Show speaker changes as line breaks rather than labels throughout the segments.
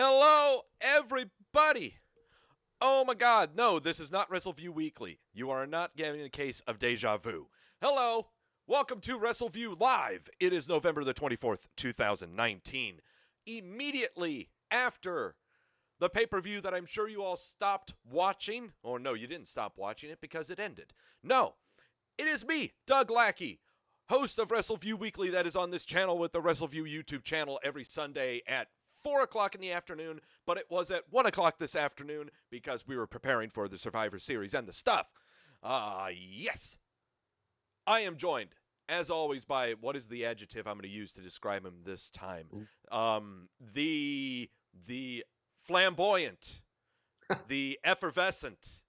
Hello, everybody. Oh my God, no, this is not Wrestleview Weekly. You are not getting a case of deja vu. Hello, welcome to Wrestleview Live. It is November the 24th, 2019. Immediately after the pay-per-view that I'm sure you all stopped watching. Or no, you didn't stop watching it because it ended. No, it is me, Doug Lackey, host of Wrestleview Weekly that is on this channel with the Wrestleview YouTube channel every Sunday at 4 o'clock in the afternoon, but it was at 1 o'clock this afternoon because we were preparing for the Survivor Series and the stuff. Yes. I am joined, as always, by, what is the adjective I'm going to use to describe him this time? The flamboyant, the effervescent,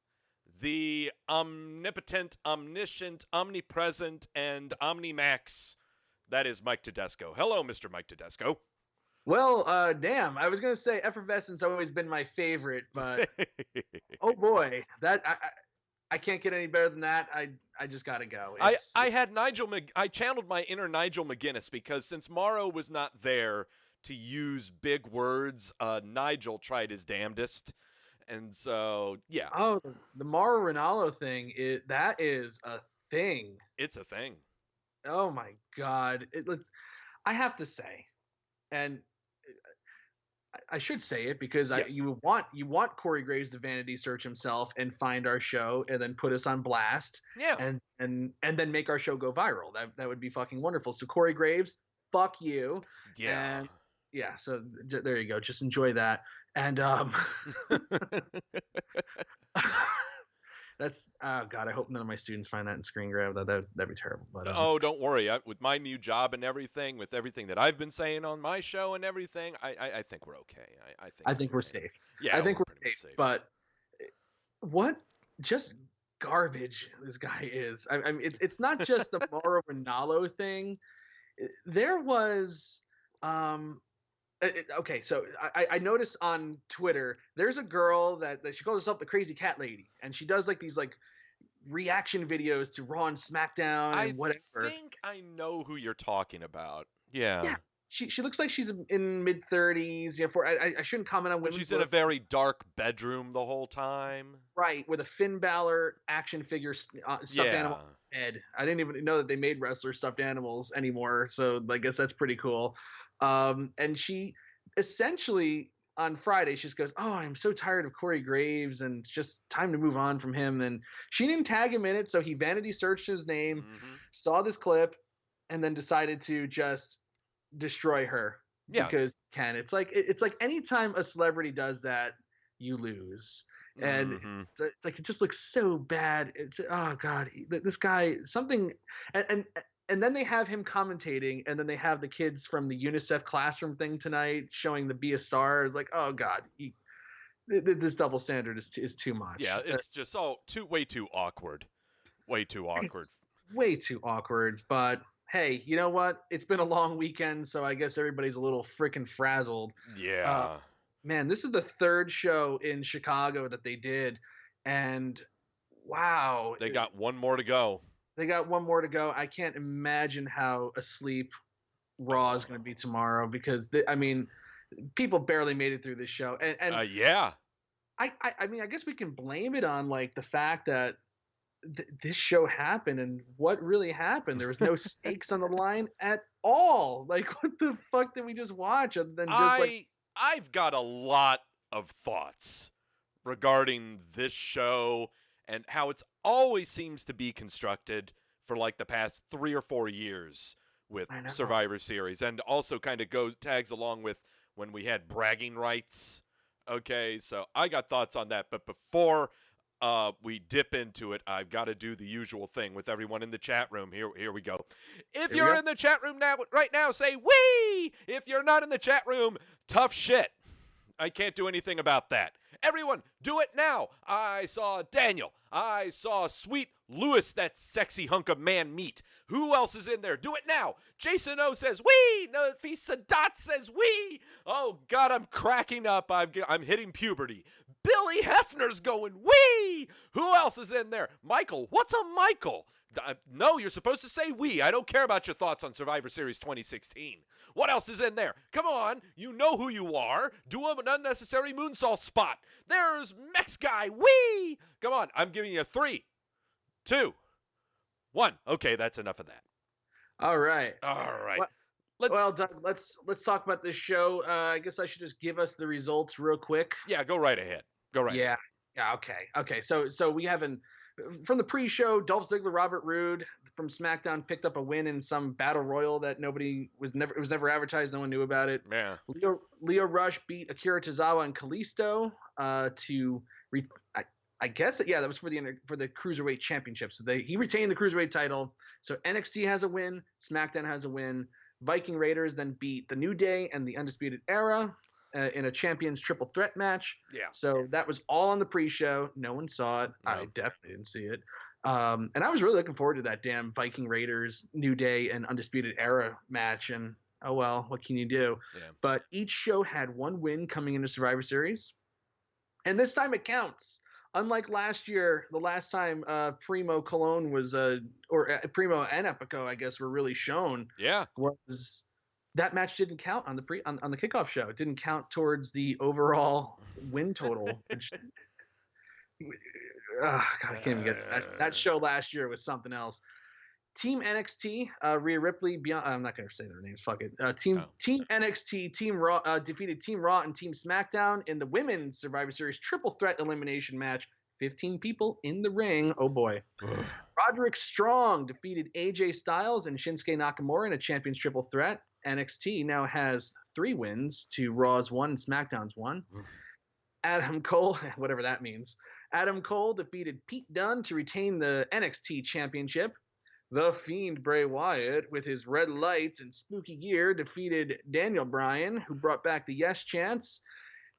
the omnipotent, omniscient, omnipresent, and omnimax. That is Mike Tedesco. Hello, Mr. Mike Tedesco.
Well, damn, I was going to say effervescence always been my favorite, but oh boy, that I can't get any better than that. I just got to go.
I had I channeled my inner Nigel McGuinness because since Morrow was not there to use big words, Nigel tried his damnedest. And so, yeah.
Oh, the Mauro Ranallo thing, that is a thing.
It's a thing.
Oh my God. I have to say, and I should say it because
yes.
you want Corey Graves to vanity search himself and find our show and then put us on blast.
Yeah.
And then make our show go viral. That would be fucking wonderful. So Corey Graves, fuck you.
Yeah.
And yeah, so there you go. Just enjoy that. And that's oh God, I hope none of my students find that in screen grab. That'd be terrible. But
oh, don't worry. With my new job and everything, with everything that I've been saying on my show and everything, I think we're okay.
I think we're safe.
Yeah,
I think we're safe. But what just garbage this guy is. I mean, it's not just the Mauro Ranallo thing. There was okay, so I noticed on Twitter there's a girl that she calls herself the Crazy Cat Lady, and she does like these like reaction videos to Raw and SmackDown and whatever.
I think I know who you're talking about. Yeah.
She looks like she's in mid-30s. Yeah, I shouldn't comment on women.
She's in a very dark bedroom the whole time.
Right, with a Finn Balor action figure stuffed animal head. I didn't even know that they made wrestler stuffed animals anymore, so I guess that's pretty cool. And she essentially on Friday, she just goes, "Oh, I'm so tired of Corey Graves and it's just time to move on from him." And she didn't tag him in it, so he vanity searched his name, saw this clip, and then decided to just destroy her.
Yeah.
Because it's like anytime a celebrity does that, you lose. And it's like it just looks so bad. It's oh God, this guy something and then they have him commentating, and then they have the kids from the UNICEF classroom thing tonight showing the Be a Star. It's like, oh God, this double standard is too much.
Yeah, it's just way too awkward. Way too awkward.
Way too awkward. But hey, you know what? It's been a long weekend, so I guess everybody's a little freaking frazzled.
Yeah.
Man, this is the third show in Chicago that they did, and wow.
They got one more to go.
I can't imagine how asleep Raw is going to be tomorrow because, people barely made it through this show. And
yeah.
I mean, I guess we can blame it on, like, the fact that this show happened and what really happened. There was no stakes on the line at all. Like, what the fuck did we just watch? Other than just,
I've got a lot of thoughts regarding this show and how it's always seems to be constructed for like the past 3 or 4 years with Survivor Series, and also kind of tags along with when we had bragging rights. Okay, so I got thoughts on that, but before we dip into it, I've got to do the usual thing with everyone in the chat room. Here we go. If you're in the chat room right now, say wee! If you're not in the chat room, tough shit. I can't do anything about that. Everyone, do it now. I saw Daniel. I saw Sweet Lewis, that sexy hunk of man meat. Who else is in there? Do it now. Jason O says, wee. Nafisa Dot says, wee. Oh, God, I'm cracking up. I'm hitting puberty. Billy Hefner's going, wee! Who else is in there? Michael. What's a Michael? No, you're supposed to say we. I don't care about your thoughts on Survivor Series 2016. What else is in there? Come on, you know who you are. Do an unnecessary moonsault spot. There's Mex Guy, wee! Come on, I'm giving you 3, 2, 1. Okay, that's enough of that.
All right.
All right.
Well, Doug, let's talk about this show. I guess I should just give us the results real quick.
Yeah, go right ahead.
Yeah. Okay. So we have from the pre-show, Dolph Ziggler, Robert Roode from SmackDown picked up a win in some battle royal that was never advertised. No one knew about it.
Yeah.
Leo Rush beat Akira Tozawa and Kalisto I guess that was for the Cruiserweight Championship. So he retained the Cruiserweight title. So NXT has a win, SmackDown has a win. Viking Raiders then beat the New Day and the Undisputed Era in a Champions Triple Threat match.
Yeah.
So that was all on the pre-show. No one saw it. No. I definitely didn't see it. And I was really looking forward to that damn Viking Raiders, New Day, and Undisputed Era match. And oh well, what can you do?
Yeah.
But each show had one win coming into Survivor Series, and this time it counts. Unlike last year, the last time Primo Cologne was Primo and Epico, I guess, were really shown.
Yeah.
Was that match didn't count on the on the kickoff show. It didn't count towards the overall win total. Which, God, I can't even get that show last year was something else. Team NXT, Rhea Ripley, I'm not going to say their names. Fuck it. Team NXT, Team Raw defeated Team Raw and Team SmackDown in the Women's Survivor Series Triple Threat Elimination Match. 15 people in the ring. Oh boy. Roderick Strong defeated AJ Styles and Shinsuke Nakamura in a Champions Triple Threat. NXT now has 3 wins to Raw's 1 and SmackDown's 1. Adam Cole, whatever that means. Adam Cole defeated Pete Dunne to retain the NXT Championship. The Fiend Bray Wyatt, with his red lights and spooky gear, defeated Daniel Bryan, who brought back the Yes Chance,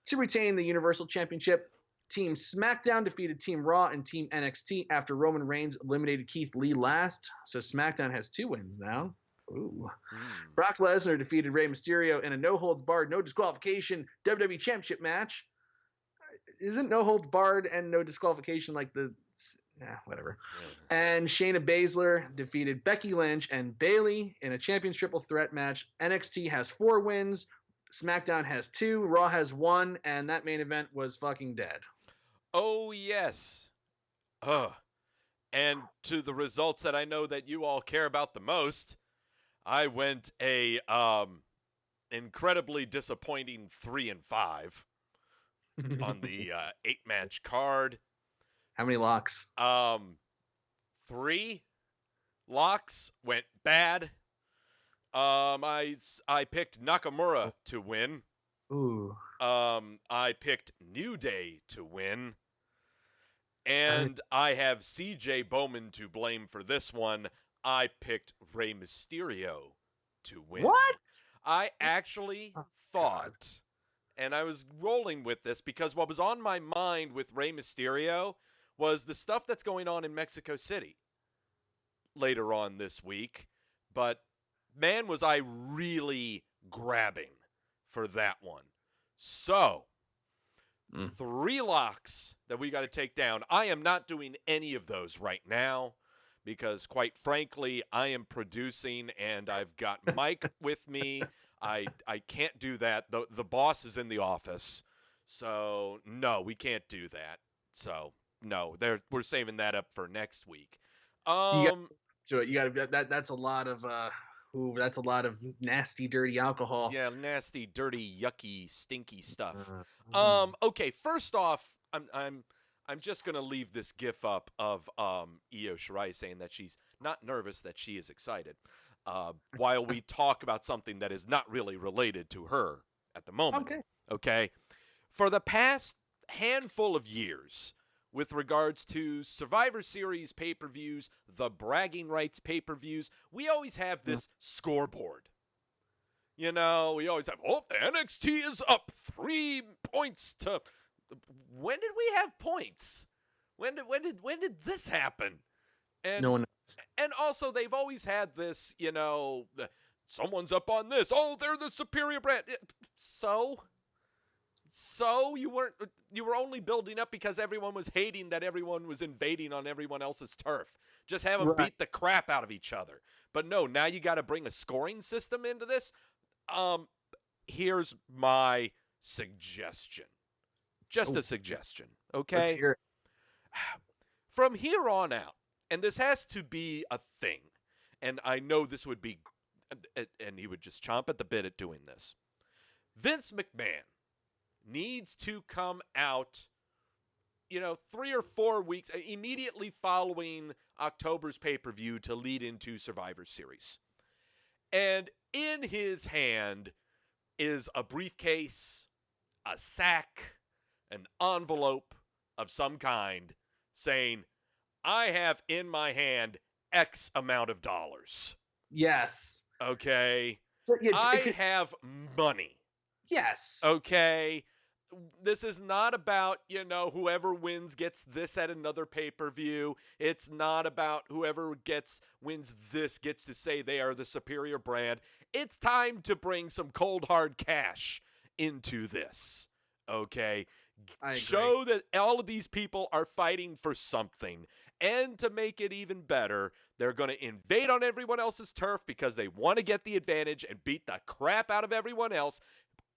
to retain the Universal Championship. Team SmackDown defeated Team Raw and Team NXT after Roman Reigns eliminated Keith Lee last. So SmackDown has 2 wins now. Ooh. Brock Lesnar defeated Rey Mysterio in a no-holds-barred, no disqualification WWE Championship match. Isn't no-holds-barred and no disqualification like the... whatever. And Shayna Baszler defeated Becky Lynch and Bayley in a Champions Triple Threat match. NXT has 4 wins. SmackDown has 2. Raw has 1. And that main event was fucking dead.
Oh, yes. And to the results that I know that you all care about the most, I went a incredibly disappointing 3-5 on the 8-match card.
How many locks?
3 locks went bad. I picked Nakamura to win.
Ooh.
I picked New Day to win. And I have CJ Bowman to blame for this one. I picked Rey Mysterio to win.
What?
I actually thought, and I was rolling with this because what was on my mind with Rey Mysterio was the stuff that's going on in Mexico City later on this week. But, man, was I really grabbing for that one. So, 3 locks that we got to take down. I am not doing any of those right now because, quite frankly, I am producing and I've got Mike with me. I can't do that. The boss is in the office. So, no, we can't do that. So, no, we're saving that up for next week.
You got that's a lot of that's a lot of nasty, dirty alcohol.
Yeah, nasty, dirty, yucky, stinky stuff. Okay, first off, I'm just gonna leave this gif up of Io Shirai saying that she's not nervous, that she is excited, while we talk about something that is not really related to her at the moment. Okay. For the past handful of years, with regards to Survivor Series pay-per-views, the bragging rights pay-per-views, we always have this scoreboard. You know, we always have, the NXT is up 3 points to... When did we have points? When did this happen? And,
no one.
And also, they've always had this, you know, someone's up on this. Oh, they're the superior brand. So So you were only building up because everyone was hating that everyone was invading on everyone else's turf. Just have them beat the crap out of each other. But no, now you got to bring a scoring system into this. Here's my suggestion. Just a suggestion, okay?
Let's hear it.
From here on out, and this has to be a thing, and I know this would be, and he would just chomp at the bit at doing this. Vince McMahon needs to come out, 3 or 4 weeks immediately following October's pay-per-view to lead into Survivor Series. And in his hand is a briefcase, a sack, an envelope of some kind saying, I have in my hand X amount of dollars.
Yes.
Okay.
So, yeah,
I have money.
Yes.
Okay. This is not about, whoever wins gets this at another pay-per-view. It's not about whoever wins this gets to say they are the superior brand. It's time to bring some cold hard cash into this. Okay.
I agree.
Show that all of these people are fighting for something. And to make it even better, they're going to invade on everyone else's turf because they want to get the advantage and beat the crap out of everyone else.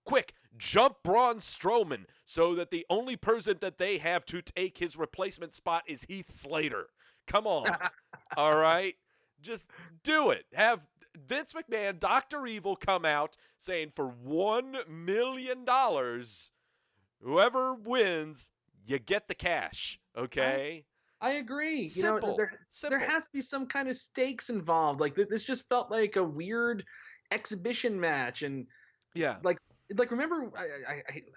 Quick, jump Braun Strowman so that the only person that they have to take his replacement spot is Heath Slater. Come on. All right? Just do it. Have Vince McMahon, Dr. Evil come out saying for $1 million, whoever wins, you get the cash. Okay?
I agree.
Simple.
There has to be some kind of stakes involved. Like this just felt like a weird exhibition match, and like remember,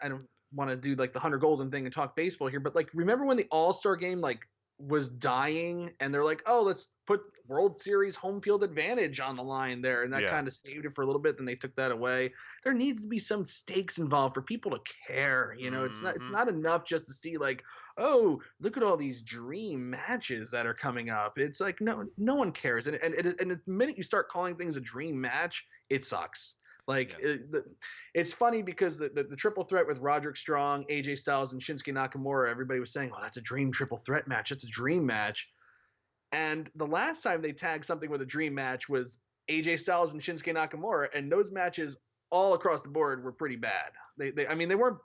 I don't want to do like the Hunter Golden thing and talk baseball here, but like remember when the All-Star game like was dying and they're like, oh, let's put World Series home field advantage on the line there, and that kind of saved it for a little bit. Then they took that away. There needs to be some stakes involved for people to care. It's not enough just to see like, oh, look at all these dream matches that are coming up. It's like no one cares, and the minute you start calling things a dream match, it sucks. Like it's funny because the triple threat with Roderick Strong, AJ Styles, and Shinsuke Nakamura, everybody was saying, "Oh, that's a dream triple threat match. That's a dream match." And the last time they tagged something with a dream match was AJ Styles and Shinsuke Nakamura, and those matches all across the board were pretty bad. They weren't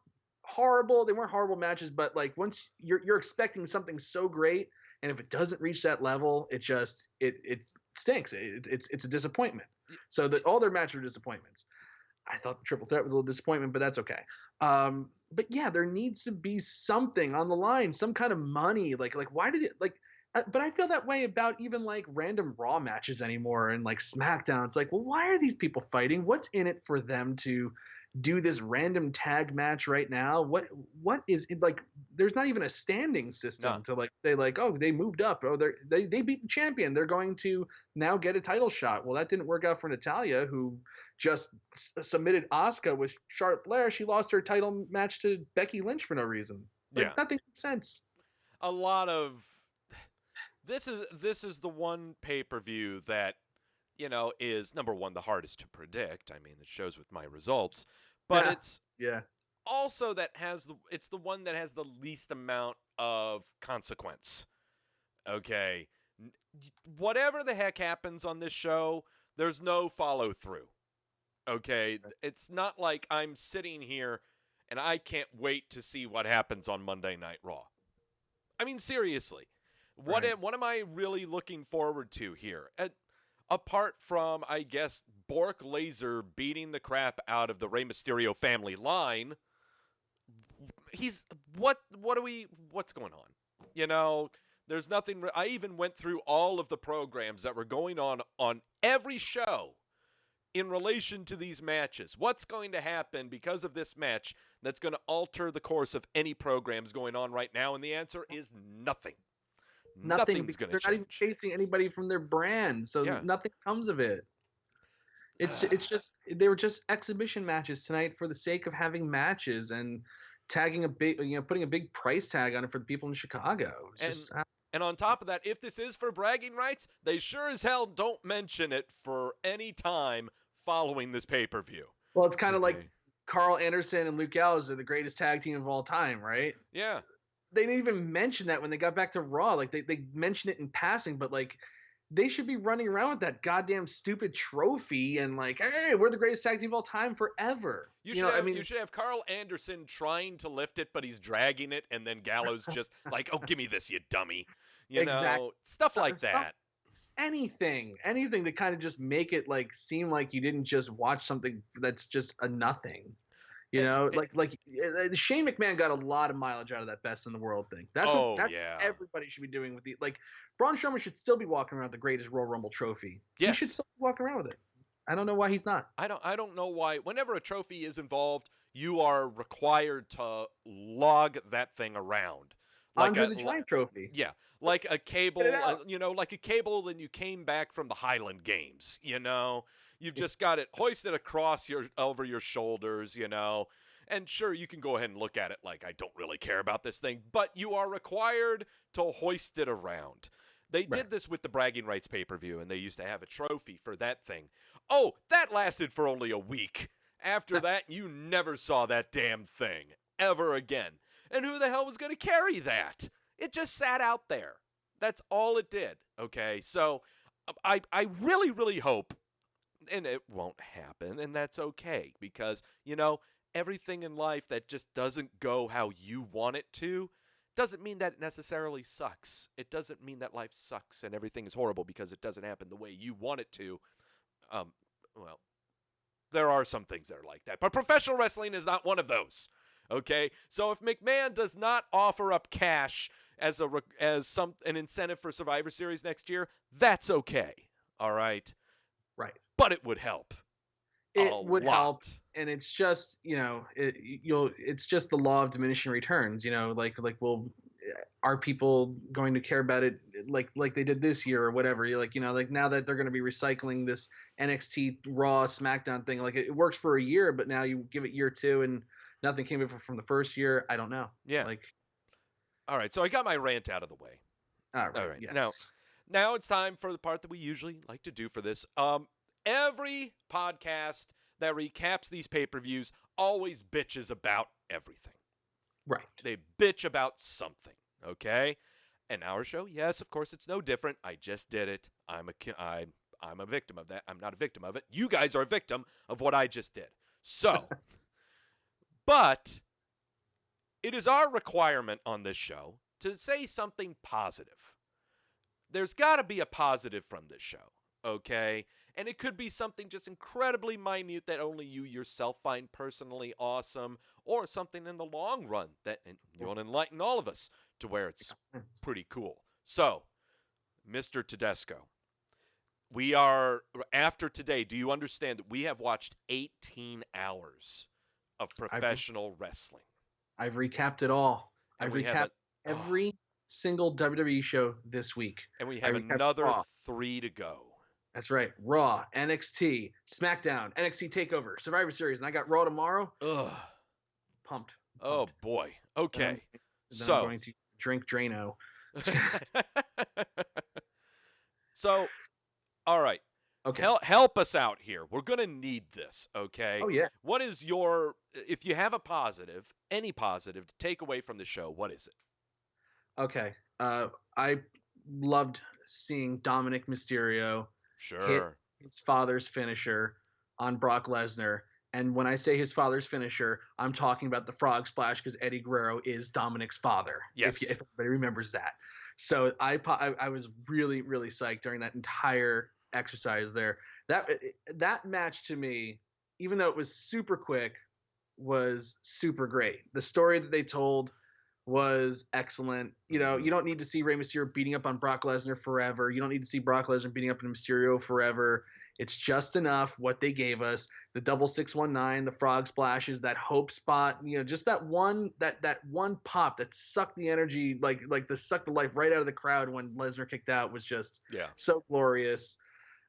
horrible. They weren't horrible matches, but like once you're expecting something so great, and if it doesn't reach that level, it just it stinks. It's a disappointment. So that all their matches were disappointments. I thought the triple threat was a little disappointment, but that's okay. But yeah, there needs to be something on the line, some kind of money. Like why did it like? But I feel that way about even like random Raw matches anymore and like SmackDown. It's like, well, why are these people fighting? What's in it for them to do this random tag match right now? What is it like? There's not even a standing system to like say like, oh, they moved up. Oh, they beat the champion. They're going to now get a title shot. Well, that didn't work out for Natalya, who just submitted Asuka with Charlotte Flair. She lost her title match to Becky Lynch for no reason. Like, nothing makes sense.
A lot of this is the one pay-per-view that is number one the hardest to predict. I mean, it shows with my results, but it's also it's the one that has the least amount of consequence. Okay, whatever the heck happens on this show, there's no follow through. Okay, it's not like I'm sitting here and I can't wait to see what happens on Monday Night Raw. I mean, seriously, what am I really looking forward to here? Apart from, I guess, Bork Laser beating the crap out of the Rey Mysterio family line, what's going on? There's nothing. I even went through all of the programs that were going on every show in relation to these matches. What's going to happen because of this match that's going to alter the course of any programs going on right now? And the answer is nothing. Nothing's going to change.
They're not even chasing anybody from their brand, so nothing comes of it. It's just they were just exhibition matches tonight for the sake of having matches and tagging a big, putting a big price tag on it for the people in Chicago.
And on top of that, if this is for bragging rights, they sure as hell don't mention it for any time following this pay-per-view.
Well, it's kind of like Carl Anderson and Luke Gallows are the greatest tag team of all time, right?
Yeah.
They didn't even mention that when they got back to Raw. Like they mentioned it in passing, but like they should be running around with that goddamn stupid trophy and like, hey, we're the greatest tag team of all time forever.
You should have Carl Anderson trying to lift it, but he's dragging it, and then Gallows just like, oh, give me this, you dummy.
Exactly.
Stuff like that.
Anything to kind of just make it like seem like you didn't just watch something that's just a nothing. Like Shane McMahon got a lot of mileage out of that best in the world thing. That's what everybody should be doing with the like. Braun Strowman should still be walking around with the greatest Royal Rumble trophy. Yes. He should still be walking around with it. I don't know why he's not.
I don't know why. Whenever a trophy is involved, you are required to log that thing around.
Like Andre the Giant trophy.
Yeah, like a cable, like a cable when you came back from the Highland Games, You've just got it hoisted across over your shoulders, And sure, you can go ahead and look at it like, I don't really care about this thing, but you are required to hoist it around. They did this with the Bragging Rights pay-per-view, and they used to have a trophy for that thing. Oh, that lasted for only a week. After that, you never saw that damn thing ever again. And who the hell was going to carry that? It just sat out there. That's all it did, okay? So I really, really hope, and it won't happen, and that's okay, because, everything in life that just doesn't go how you want it to doesn't mean that it necessarily sucks. It doesn't mean that life sucks and everything is horrible because it doesn't happen the way you want it to. Well, there are some things that are like that, but professional wrestling is not one of those. Okay, so if McMahon does not offer up cash as an incentive for Survivor Series next year, that's okay. All right,
right.
But it would help.
It would help, and it's just it's just the law of diminishing returns. Are people going to care about it like they did this year or whatever? Like now that they're going to be recycling this NXT Raw SmackDown thing, like it works for a year, but now you give it year 2 and nothing came from the first year. I don't know.
Yeah. All right. So I got my rant out of the way.
All right. Yes.
Now it's time for the part that we usually like to do for this. Every podcast that recaps these pay-per-views always bitches about everything.
Right.
They bitch about something. Okay. And our show, yes, of course, it's no different. I just did it. I'm a victim of that. I'm not a victim of it. You guys are a victim of what I just did. So. But it is our requirement on this show to say something positive. There's got to be a positive from this show, okay? And it could be something just incredibly minute that only you yourself find personally awesome, or something in the long run that you want to enlighten all of us to where it's pretty cool. So, Mr. Tedesco, we are, after today, do you understand that we have watched 18 hours of professional wrestling?
I've recapped it all. I've recapped every single WWE show this week.
And we have another 3 to go.
That's right. Raw, NXT, SmackDown, NXT TakeOver, Survivor Series, and I got Raw tomorrow.
Ugh.
Pumped.
Oh, boy. Okay.
Then I'm going to drink Drano.
So, all right.
Okay.
Help us out here. We're going to need this, okay?
Oh, yeah.
What is if you have a positive, any positive to take away from the show, what is it?
Okay. I loved seeing Dominic Mysterio hit his father's finisher on Brock Lesnar. And when I say his father's finisher, I'm talking about the frog splash because Eddie Guerrero is Dominic's father.
Yes.
If everybody remembers that. So I was really, really psyched during that entire exercise there. That match to me, even though it was super quick, was super great. The story that they told was excellent. You don't need to see Rey Mysterio beating up on Brock Lesnar forever. You don't need to see Brock Lesnar beating up on Mysterio forever. It's just enough what they gave us. The double 619, the frog splashes, that hope spot, just that one pop that sucked the energy, like sucked the life right out of the crowd when Lesnar kicked out was just so glorious.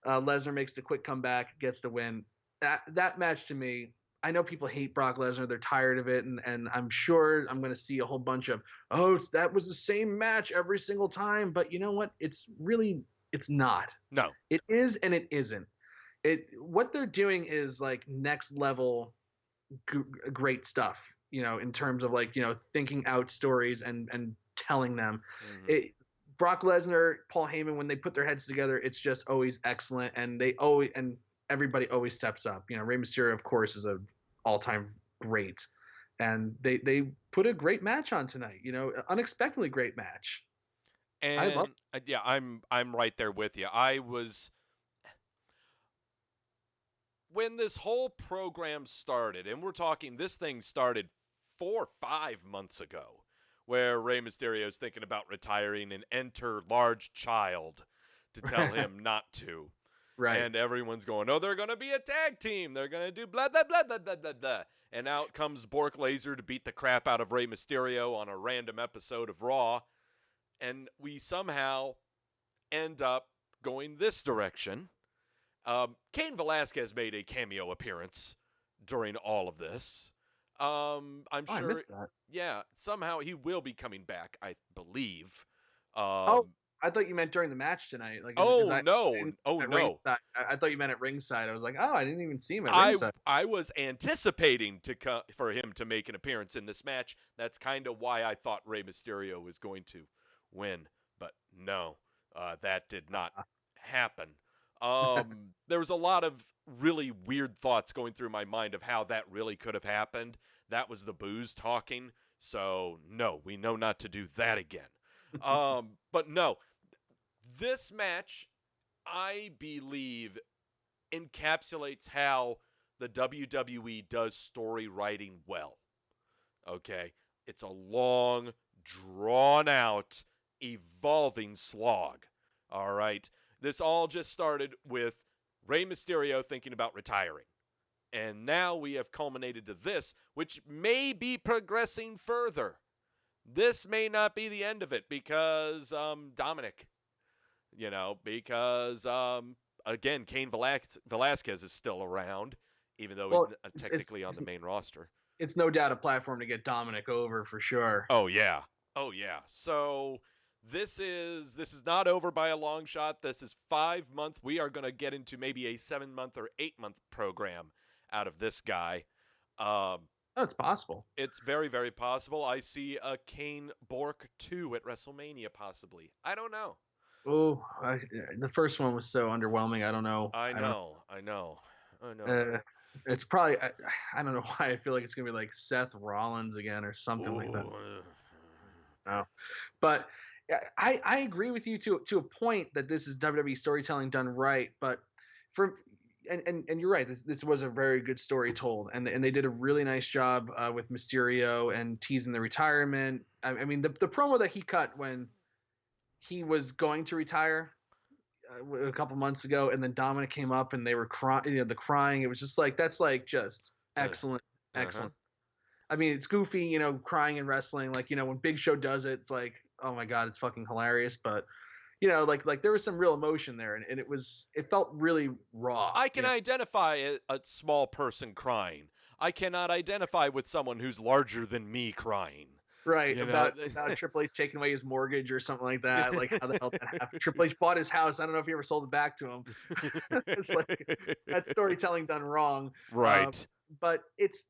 Lesnar makes the quick comeback, gets the win. That match to me, I know people hate Brock Lesnar. They're tired of it. And I'm sure I'm going to see a whole bunch of, that was the same match every single time. But you know what? It's not.
No.
It is and it isn't. What they're doing is like next level great stuff, in terms of like, thinking out stories and telling them.
Mm-hmm.
Brock Lesnar, Paul Heyman, when they put their heads together, it's just always excellent, and everybody always steps up. Rey Mysterio, of course, is a all-time great, and they put a great match on tonight. Unexpectedly great match. I love.
And yeah, I'm right there with you. I was when this whole program started, and we're talking this thing started 4 or 5 months ago, where Rey Mysterio is thinking about retiring and enter large child to tell him not to.
Right.
And everyone's going, oh, they're going to be a tag team. They're going to do blah, blah, blah, blah, blah, blah, blah. And out comes Bork Laser to beat the crap out of Rey Mysterio on a random episode of Raw. And we somehow end up going this direction. Cain Velasquez made a cameo appearance during all of this. I'm sure.
I missed that.
Yeah, somehow he will be coming back, I believe.
I thought you meant during the match tonight. Like,
no.
Ringside. I thought you meant at ringside. I was like, I didn't even see him at ringside.
I was anticipating for him to make an appearance in this match. That's kind of why I thought Rey Mysterio was going to win, but no, that did not happen. There was a lot of really weird thoughts going through my mind of how that really could have happened. That was the booze talking. So no, we know not to do that again. But no, this match, I believe, encapsulates how the WWE does story writing well. Okay? It's a long, drawn-out, evolving slog. All right? This all just started with Rey Mysterio thinking about retiring. And now we have culminated to this, which may be progressing further. This may not be the end of it because Dominic, because, again, Cain Velasquez is still around, even though he's technically on the main roster.
It's no doubt a platform to get Dominic over for sure.
Oh, yeah. So this is not over by a long shot. This is 5 months. We are going to get into maybe a 7-month or 8-month program out of this guy.
It's possible.
It's very, very possible. I see a Kane Bork 2 at WrestleMania, possibly. I don't know.
Oh, the first one was so underwhelming. I don't know.
I know.
It's probably, I don't know why I feel like it's going to be like Seth Rollins again or something like that. No. But I agree with you to a point that this is WWE storytelling done right. But and you're right. This was a very good story told, and they did a really nice job with Mysterio and teasing the retirement. I mean, the promo that he cut when he was going to retire a couple months ago, and then Dominic came up and they were crying. The crying. It was just like that's like just excellent. I mean, it's goofy, crying and wrestling. Like when Big Show does it, it's like, oh my god, it's fucking hilarious. But like there was some real emotion there, and it felt really raw.
I can identify a small person crying. I cannot identify with someone who's larger than me crying.
Right, about Triple H taking away his mortgage or something like that. Like, how the hell did that happen? Triple H bought his house. I don't know if he ever sold it back to him. It's like that's storytelling done wrong.
Right.
But it's,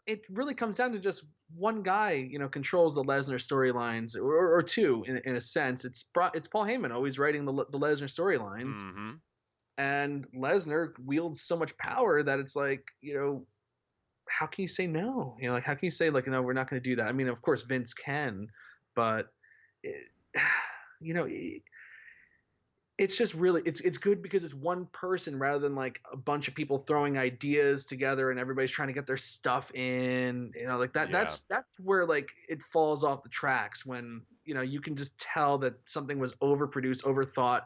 it really comes down to just one guy, controls the Lesnar storylines, or two in a sense. It's Paul Heyman always writing the Lesnar storylines, and Lesnar wields so much power that it's like, how can you say no? Like how can you say like, no, we're not going to do that? I mean, of course Vince can, but it's just really it's good because it's one person rather than like a bunch of people throwing ideas together and everybody's trying to get their stuff in, like that. Yeah. That's where like it falls off the tracks when you can just tell that something was overproduced, overthought.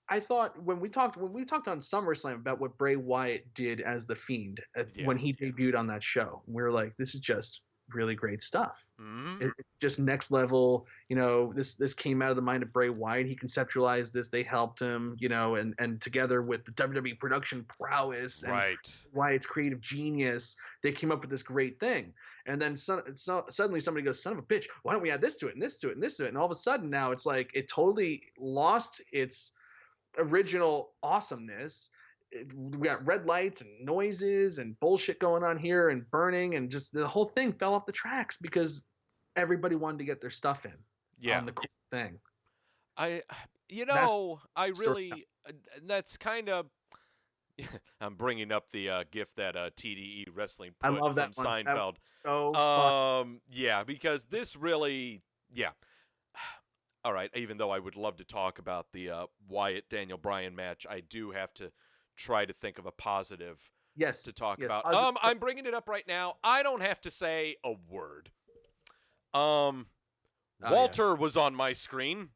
I thought when we talked on SummerSlam about what Bray Wyatt did as the Fiend when he debuted on that show, we were like, this is just really great stuff. It's just next level. This came out of the mind of Bray Wyatt. He conceptualized this. They helped him, and together with the WWE production prowess and Wyatt's creative genius, they came up with this great thing. And then suddenly somebody goes, son of a bitch, why don't we add this to it and this to it and this to it? And all of a sudden now it's like it totally lost its original awesomeness. we got red lights and noises and bullshit going on here and burning, and just the whole thing fell off the tracks because everybody wanted to get their stuff in
Yeah.
on the cool thing.
I
That's
really, that's kind of, I'm bringing up the GIF that TDE Wrestling
I
put
love
from
that one.
Seinfeld.
That so fun.
Yeah, because this really, yeah. All right, even though I would love to talk about the Wyatt Daniel Bryan match, I do have to try to think of a positive
Yes.
to talk
yes,
about.
positive.
I'm bringing it up right now. I don't have to say a word. Walter was on my screen.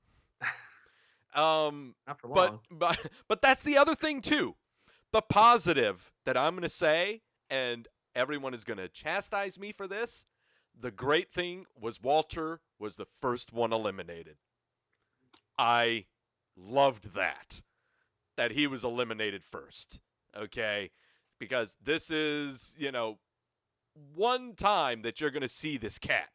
Not for long.
But that's the other thing too. The positive that I'm going to say, and everyone is going to chastise me for this, the great thing was Walter was the first one eliminated. I loved that he was eliminated first, okay? Because this is, one time that you're going to see this cat.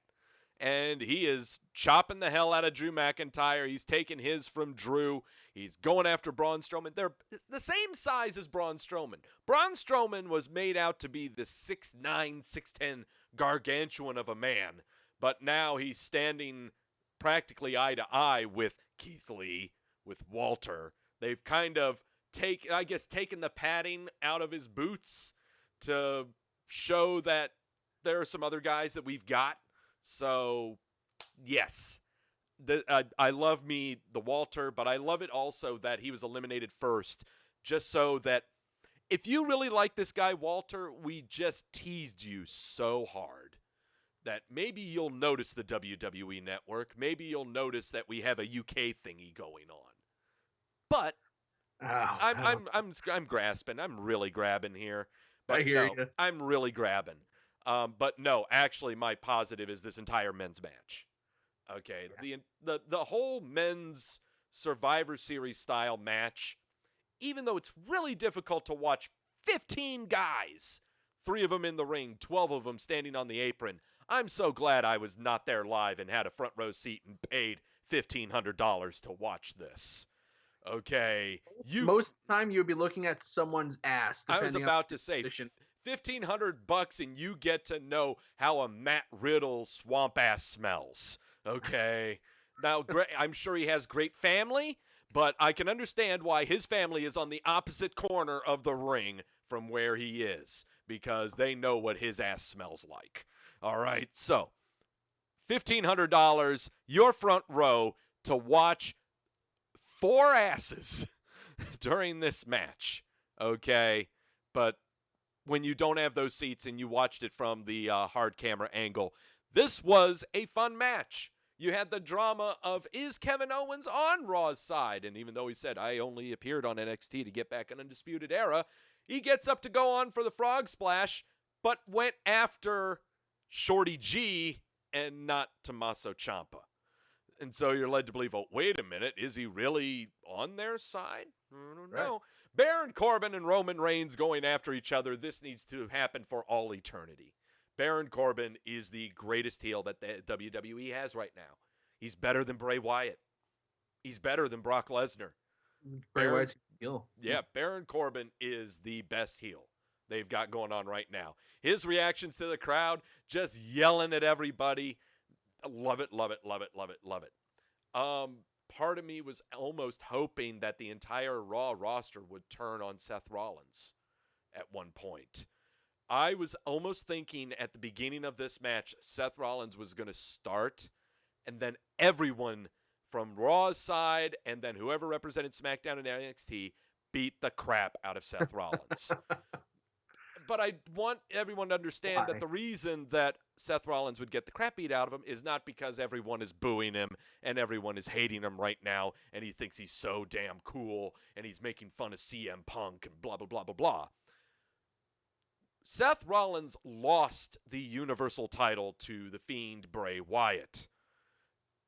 And he is chopping the hell out of Drew McIntyre. He's taking his from Drew. He's going after Braun Strowman. They're the same size as Braun Strowman. Braun Strowman was made out to be the 6'9", 6'10" gargantuan of a man. But now he's standing practically eye to eye with Keith Lee, with Walter. They've kind of taken the padding out of his boots to show that there are some other guys that we've got. So, yes, I love the Walter, but I love it also that he was eliminated first, just so that if you really like this guy, Walter, we just teased you so hard that maybe you'll notice the WWE Network. Maybe you'll notice that we have a UK thingy going on. But I'm grasping. I'm really grabbing here. But
I hear you.
I'm really grabbing. But no, actually, my positive is this entire men's match. Okay, yeah. The whole men's Survivor Series style match, even though it's really difficult to watch 15 guys, 3 of them in the ring, 12 of them standing on the apron, I'm so glad I was not there live and had a front row seat and paid $1,500 to watch this. Okay,
most of the time you would be looking at someone's ass.
I was about to say $1,500 and you get to know how a Matt Riddle swamp ass smells. Okay, now I'm sure he has great family, but I can understand why his family is on the opposite corner of the ring from where he is, because they know what his ass smells like. All right, so $1,500, your front row to watch 4 asses during this match, okay? But when you don't have those seats and you watched it from the hard camera angle, this was a fun match. You had the drama of, is Kevin Owens on Raw's side? And even though he said, I only appeared on NXT to get back an Undisputed Era, he gets up to go on for the Frog Splash, but went after Shorty G and not Tommaso Ciampa. And so you're led to believe, oh, wait a minute, is he really on their side? I don't know. Baron Corbin and Roman Reigns going after each other. This needs to happen for all eternity. Baron Corbin is the greatest heel that the WWE has right now. He's better than Bray Wyatt. He's better than Brock Lesnar.
Bray Wyatt's heel.
Yeah, Baron Corbin is the best heel they've got going on right now. His reactions to the crowd, just yelling at everybody. Love it, love it, love it, love it, love it. Part of me was almost hoping that the entire Raw roster would turn on Seth Rollins at one point. I was almost thinking at the beginning of this match, Seth Rollins was going to start, and then everyone from Raw's side and then whoever represented SmackDown and NXT beat the crap out of Seth Rollins. But I want everyone to understand that the reason that Seth Rollins would get the crap beat out of him is not because everyone is booing him and everyone is hating him right now and he thinks he's so damn cool and he's making fun of CM Punk and blah, blah, blah, blah, blah. Seth Rollins lost the Universal title to the Fiend Bray Wyatt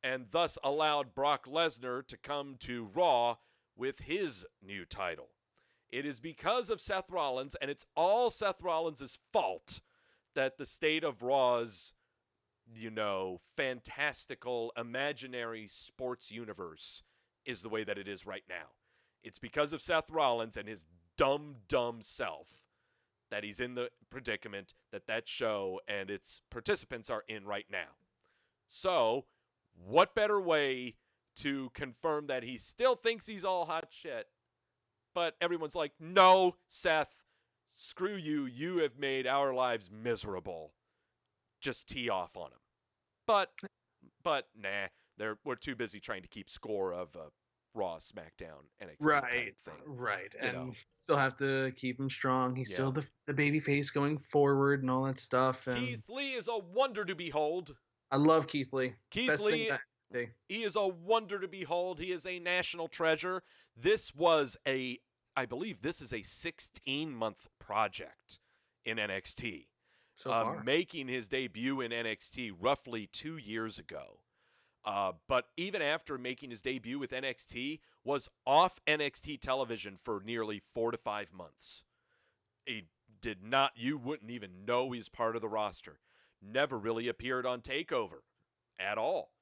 and thus allowed Brock Lesnar to come to Raw with his new title. It is because of Seth Rollins, and it's all Seth Rollins' fault, that the state of Raw's, fantastical, imaginary sports universe is the way that it is right now. It's because of Seth Rollins and his dumb self that he's in the predicament that show and its participants are in right now. So, what better way to confirm that he still thinks he's all hot shit, but everyone's like, no, Seth, screw you. You have made our lives miserable. Just tee off on him. But nah, we're too busy trying to keep score of Raw, SmackDown, NXT type thing.
Right. And still have to keep him strong. He's still the baby face going forward and all that stuff.
Keith Lee is a wonder to behold.
I love Keith Lee.
Keith Lee, he is a wonder to behold. He is a national treasure. I believe this is a 16-month project in NXT.
So far.
Making his debut in NXT roughly 2 years ago. But even after making his debut with NXT, was off NXT television for nearly 4 to 5 months. You wouldn't even know he's part of the roster. Never really appeared on TakeOver at all.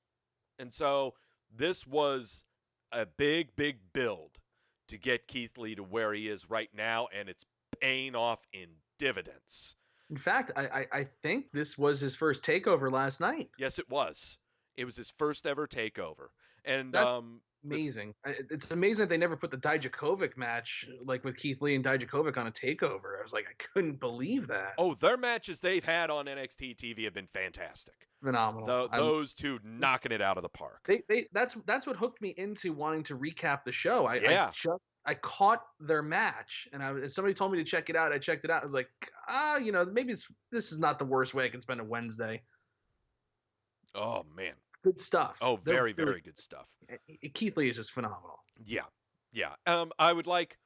And so this was a big build to get Keith Lee to where he is right now, and it's paying off in dividends.
In fact, I think this was his first TakeOver last night.
Yes, it was. It was his first ever TakeOver. And
that's amazing. It's amazing that they never put the Dijakovic match, like with Keith Lee and Dijakovic, on a TakeOver. I was like, I couldn't believe that.
Oh, their matches they've had on NXT TV have been fantastic.
Phenomenal.
Those two knocking it out of the park.
That's what hooked me into wanting to recap the show. I caught their match, and somebody told me to check it out. I checked it out. I was like, maybe this is not the worst way I can spend a Wednesday.
Oh man,
good stuff.
Oh, very good stuff.
Keith Lee is just phenomenal.
Yeah. I would like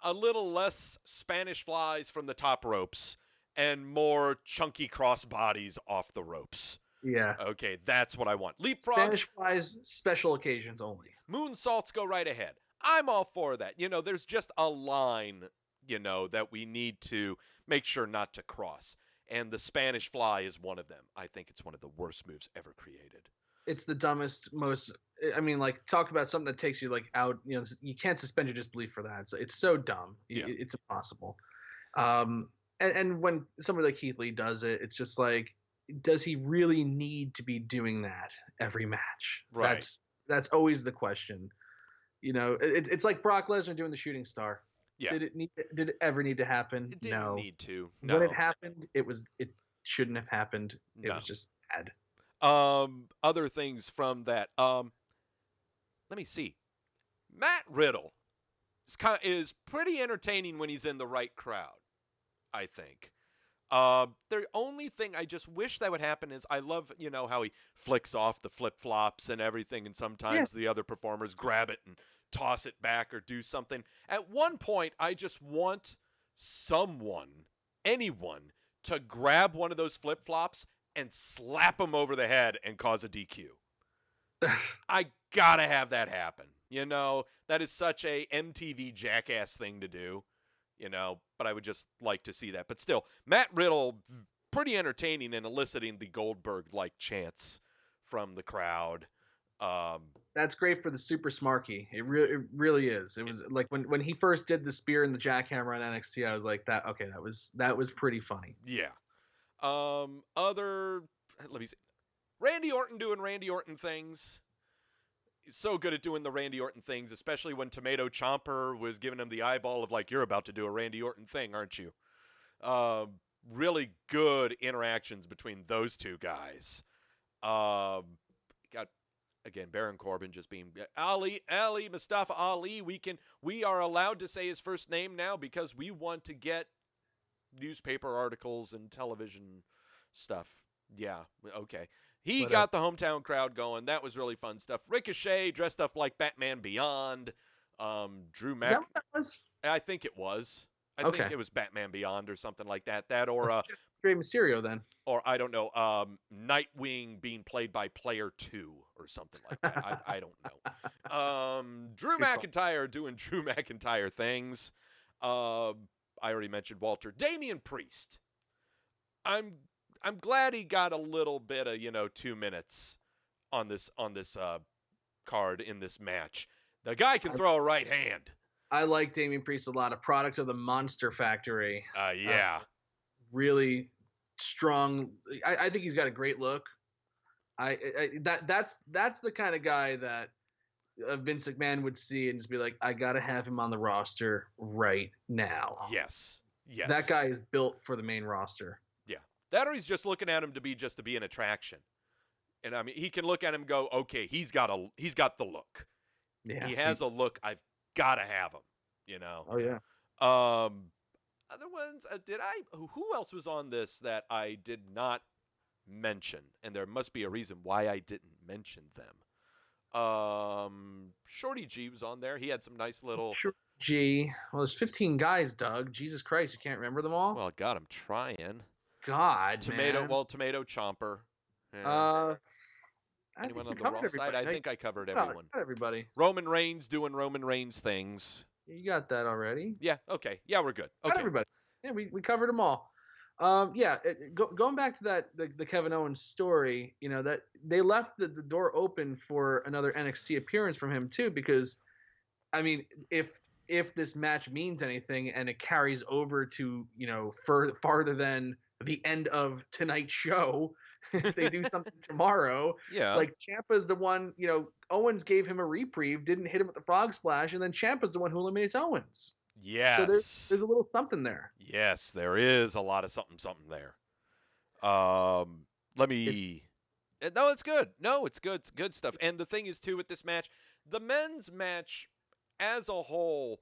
a little less Spanish flies from the top ropes and more chunky crossbodies off the ropes.
Yeah.
Okay, that's what I want. Leapfrogs.
Spanish flies, special occasions only.
Moonsaults, go right ahead. I'm all for that. There's just a line, that we need to make sure not to cross. And the Spanish fly is one of them. I think it's one of the worst moves ever created.
It's the dumbest, talk about something that takes you out. You can't suspend your disbelief for that. It's so dumb.
Yeah.
It's impossible. And when somebody like Keith Lee does it, it's just like, does he really need to be doing that every match?
Right.
That's always the question. It's like Brock Lesnar doing the shooting star.
Yeah.
Did it ever need to happen?
It didn't need to. No.
When it happened, it shouldn't have happened. It was just bad.
Other things from that. Let me see. Matt Riddle is pretty entertaining when he's in the right crowd, I think. The only thing I just wish that would happen is I love, how he flicks off the flip-flops and everything, and sometimes the other performers grab it and toss it back or do something. At one point, I just want anyone, to grab one of those flip-flops and slap him over the head and cause a DQ. I gotta have that happen. That is such a MTV jackass thing to do. But I would just like to see that. But still, Matt Riddle, pretty entertaining and eliciting the Goldberg-like chants from the crowd.
That's great for the Super Smarky. It really is. It was like when he first did the spear and the jackhammer on NXT, I was like, that was pretty funny.
Yeah. Let me see. Randy Orton doing Randy Orton things. He's so good at doing the Randy Orton things, especially when Tomato Chomper was giving him the eyeball of like, you're about to do a Randy Orton thing, aren't you? Really good interactions between those two guys. Got, again, Baron Corbin just being Mustafa Ali. We are allowed to say his first name now because we want to get newspaper articles and television stuff. Yeah, okay. He got the hometown crowd going. That was really fun stuff. Ricochet dressed up like Batman Beyond. Drew Mac.
Is that what that was?
I think it was. I think it was Batman Beyond or something like that. That or
Rey Mysterio then.
Or I don't know. Nightwing being played by Player 2 or something like that. I don't know. Drew McIntyre doing Drew McIntyre things. I already mentioned Walter. Damian Priest. I'm glad he got a little bit of 2 minutes on this card in this match. The guy can throw a right hand.
I like Damian Priest a lot. A product of the Monster Factory.
Yeah.
Really strong. I think he's got a great look. That's the kind of guy that Vince McMahon would see and just be like, I gotta have him on the roster right now.
Yes. Yes.
That guy is built for the main roster.
Yeah. That or he's just looking at him to be an attraction. And I mean, he can look at him and go, okay, he's got the look.
Yeah.
He has a look. I've got to have him, you know?
Oh, yeah.
Other ones, who else was on this that I did not mention? And there must be a reason why I didn't mention them. Shorty G was on there. He had some nice little.
Shorty G. Well, there's 15 guys, Doug. Jesus Christ, you can't remember them all?
Well, God, I'm trying.
God,
Tomato,
man.
Well, Tomato Chomper.
Yeah.
Anyone on the Raw side? I think I covered everyone.
Not everybody.
Roman Reigns doing Roman Reigns things.
You got that already.
Yeah. Okay. Yeah, we're good. Okay.
Not everybody. Yeah, we covered them all. Going back to that the Kevin Owens story, you know, that they left the door open for another NXT appearance from him too, because, I mean, if this match means anything and it carries over to, you know, farther than the end of tonight's show, if they do something tomorrow,
yeah,
like Ciampa's the one, you know, Owens gave him a reprieve, didn't hit him with the frog splash, and then Ciampa's the one who eliminates Owens.
Yes.
So there's a little something there.
Yes, there is a lot of something there. Let me. No, it's good. No, it's good. It's good stuff. And the thing is, too, with this match, the men's match as a whole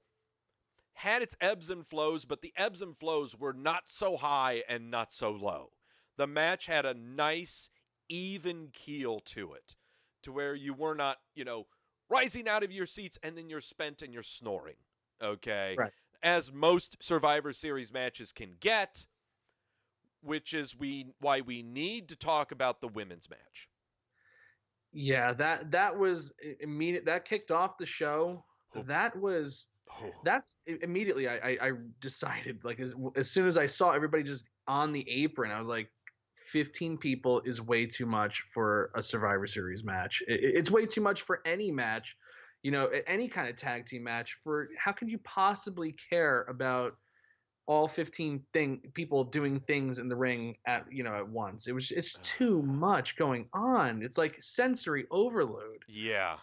had its ebbs and flows, but the ebbs and flows were not so high and not so low. The match had a nice, even keel to it, to where you were not, you know, rising out of your seats and then you're spent and you're snoring. Okay.
Right.
As most Survivor Series matches can get, which is why we need to talk about the women's match.
Yeah, that was immediate. That kicked off the show. That's immediately. I decided, like, as soon as I saw everybody just on the apron, I was like, 15 people is way too much for a Survivor Series match. It's way too much for any match, you know, any kind of tag team match. For how can you possibly care about all 15 people doing things in the ring at once? It's too much going on. It's like sensory overload.
Yeah.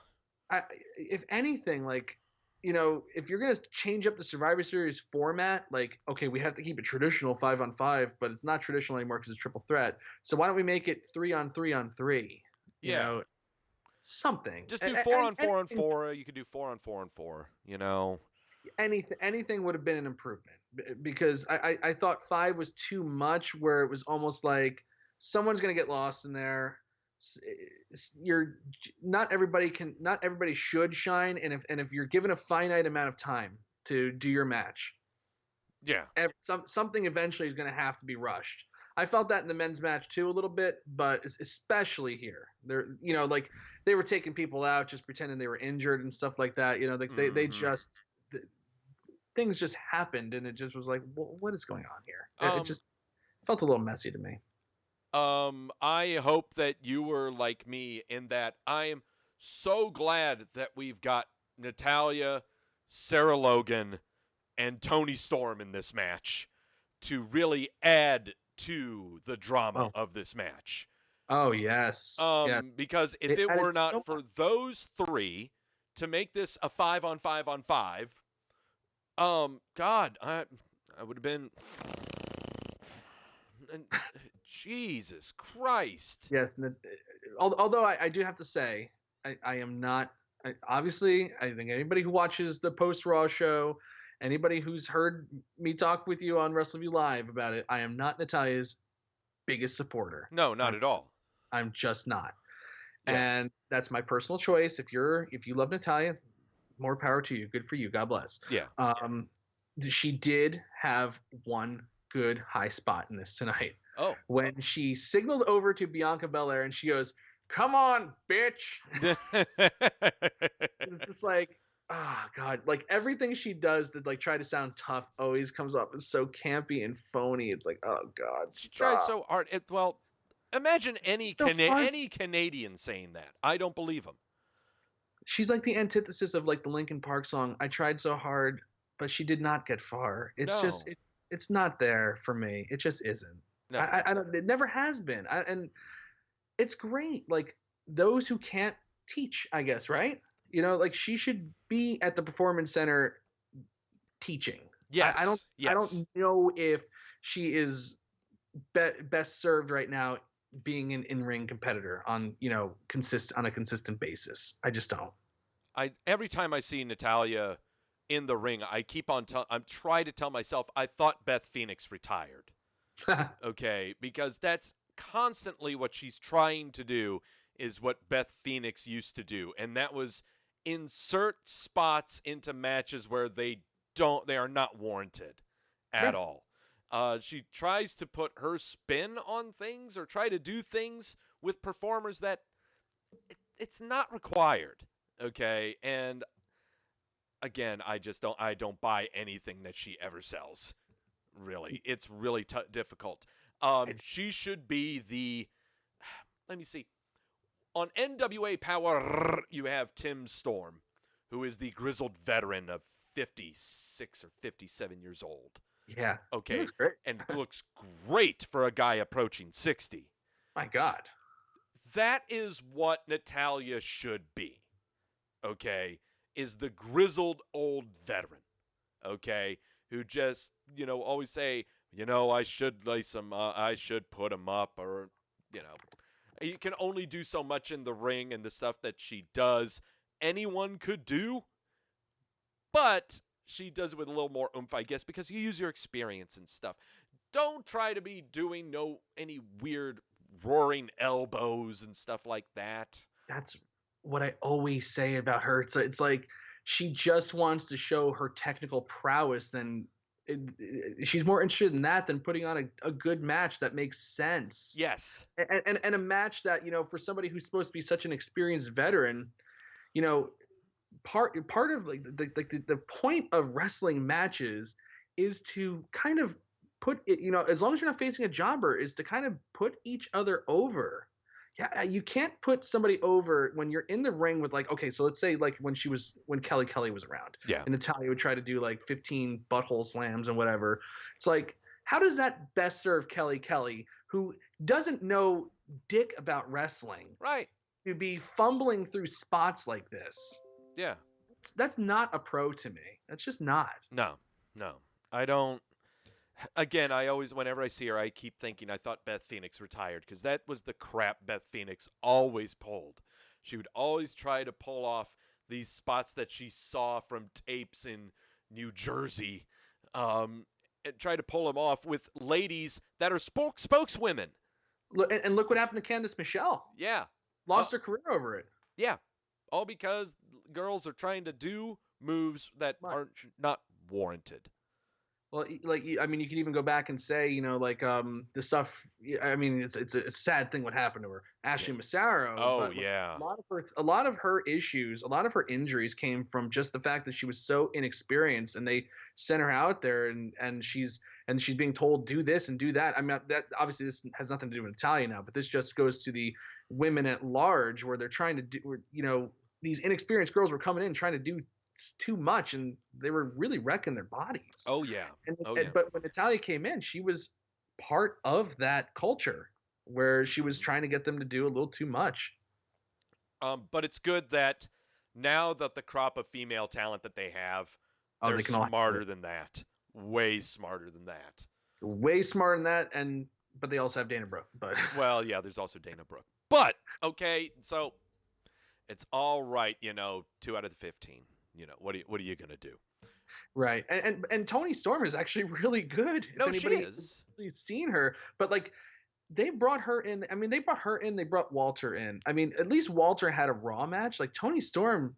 If anything, like, you know, if you're going to change up the Survivor Series format, like, okay, we have to keep it traditional 5-on-5, but it's not traditional anymore because it's triple threat. So why don't we make it 3-on-3-on-3? You know, something.
Just do 4-on-4-on-4. You could do 4-on-4-on-4, you know.
Anything would have been an improvement, because I thought 5 was too much, where it was almost like someone's going to get lost in there. Not everybody should shine, and if you're given a finite amount of time to do your match, something eventually is going to have to be rushed. I felt that in the men's match too a little bit, but especially here, they're, you know, like, they were taking people out just pretending they were injured and stuff like that. You know, they just things just happened, and it just was like, what is going on here? It just felt a little messy to me.
I hope that you were like me in that I am so glad that we've got Natalya, Sarah Logan, and Toni Storm in this match to really add to the drama of this match.
Oh, yes.
Because if it were not for those three to make this a 5-on-5-on-5, God, I would have been... Jesus Christ.
Yes. Although I do have to say, I am not... obviously, I think anybody who watches the post-Raw show, anybody who's heard me talk with you on Wrestleview Live about it, I am not Natalya's biggest supporter.
No, not at all.
I'm just not.
Yeah.
And that's my personal choice. If you love Natalya, more power to you. Good for you. God bless.
Yeah.
She did have one good high spot in this tonight.
Oh.
When she signaled over to Bianca Belair and she goes, "Come on, bitch." It's just like, oh God, like, everything she does to, like, try to sound tough always comes off as so campy and phony. It's like, oh God,
she
stop.
tries so hard. Well, imagine any Canadian saying that. I don't believe him.
she's like the antithesis of like the Linkin Park song, I tried so hard, but she did not get far. It's
No,
just it's not there for me. It just isn't.
no.
I don't, it never has been. And it's great. Like those who can't teach, I guess, right? Like she should be at the performance center teaching.
Yes,
I
yes.
don't know if she is best served right now being an in-ring competitor on on a consistent basis. I just don't.
Every time I see Natalia in the ring, I keep on I'm trying to tell myself I thought Beth Phoenix retired. Okay, because that's constantly what she's trying to do is what Beth Phoenix used to do, and that was insert spots into matches where they are not warranted at
Yeah.
all. She tries to put her spin on things or try to do things with performers that it's not required. Okay, and again, I don't buy anything that she ever sells. Really, it's really difficult. She should be the. Let me see. On NWA Power, you have Tim Storm, who is the grizzled veteran of 56 or 57 years old.
Yeah.
Okay,
He looks great.
and looks great for a guy approaching 60.
My God.
That is what Natalia should be. Okay, is the grizzled old veteran. Okay, who just always say, I should lace him, I should put him up, or you can only do so much in the ring, and the stuff that she does, anyone could do, but she does it with a little more oomph, I guess, because you use your experience and stuff. Don't try to be doing any weird roaring elbows and stuff like that.
That's what I always say about her. It's like she just wants to show her technical prowess. She's more interested in that than putting on a good match that makes sense.
Yes.
And a match that, for somebody who's supposed to be such an experienced veteran, part of like the point of wrestling matches is to kind of put it, as long as you're not facing a jobber, is to kind of put each other over. Yeah, you can't put somebody over when you're in the ring with like, okay, so let's say like when Kelly was around,
Yeah.
and Natalia would try to do like 15 butthole slams and whatever. It's like, how does that best serve Kelly, who doesn't know dick about wrestling,
Right,
to be fumbling through spots like this?
yeah.
That's not a pro to me. That's just not.
No, I don't. Again, whenever I see her, I keep thinking I thought Beth Phoenix retired, because that was the crap Beth Phoenix always pulled. She would always try to pull off these spots that she saw from tapes in New Jersey, and try to pull them off with ladies that are spokeswomen.
And look what happened to Candice Michelle.
Yeah.
Lost her career over it.
Yeah. All because girls are trying to do moves that are not warranted.
Well, like, I mean, you could even go back and say, the stuff. I mean, it's a sad thing what happened to her, Ashley Massaro.
Oh,
but
yeah.
a lot of her issues, a lot of her injuries came from just the fact that she was so inexperienced, and they sent her out there, and she's being told do this and do that. I mean, that obviously this has nothing to do with Natalia now, but this just goes to the women at large, where they're trying to do, these inexperienced girls were coming in trying to do too much, and they were really wrecking their bodies.
Oh yeah.
But when Natalia came in, she was part of that culture where she was trying to get them to do a little too much.
But it's good that now that the crop of female talent that they have, they're smarter than that. Way smarter than that.
Way smarter than that, but they also have Dana Brooke. But
well, yeah, there's also Dana Brooke. But okay, so it's all right, 2 out of the 15. What are you gonna do?
Right, and Toni Storm is actually really good.
No, she is.
You've seen her, but like they brought her in. I mean, they brought Walter in. I mean, at least Walter had a Raw match. Like Toni Storm,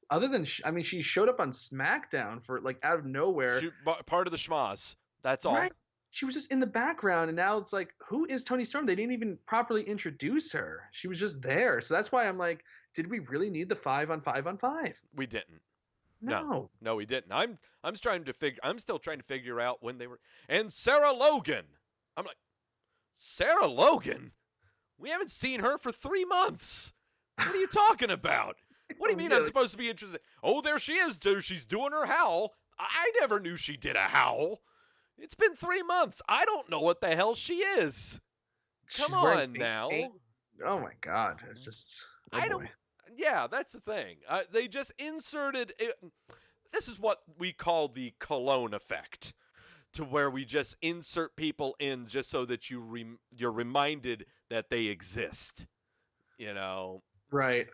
other than she showed up on SmackDown for like out of nowhere.
She part of the schmaz. That's all.
Right. She was just in the background, and now it's like, who is Toni Storm? They didn't even properly introduce her. She was just there, so that's why I'm like, did we really need the 5-on-5-on-5?
We didn't.
No,
we didn't. I'm still trying to figure out when they were. And Sarah Logan. I'm like, Sarah Logan? We haven't seen her for 3 months. What are you talking about? What do you mean I'm supposed to be interested? Oh, there she is, dude. She's doing her howl. I never knew she did a howl. It's been 3 months. I don't know what the hell she is. Come on now.
Oh my God. It's just,
I don't. Yeah, that's the thing. They just inserted it. This is what we call the cologne effect, to where we just insert people in just so that you're reminded that they exist. You know.
Right.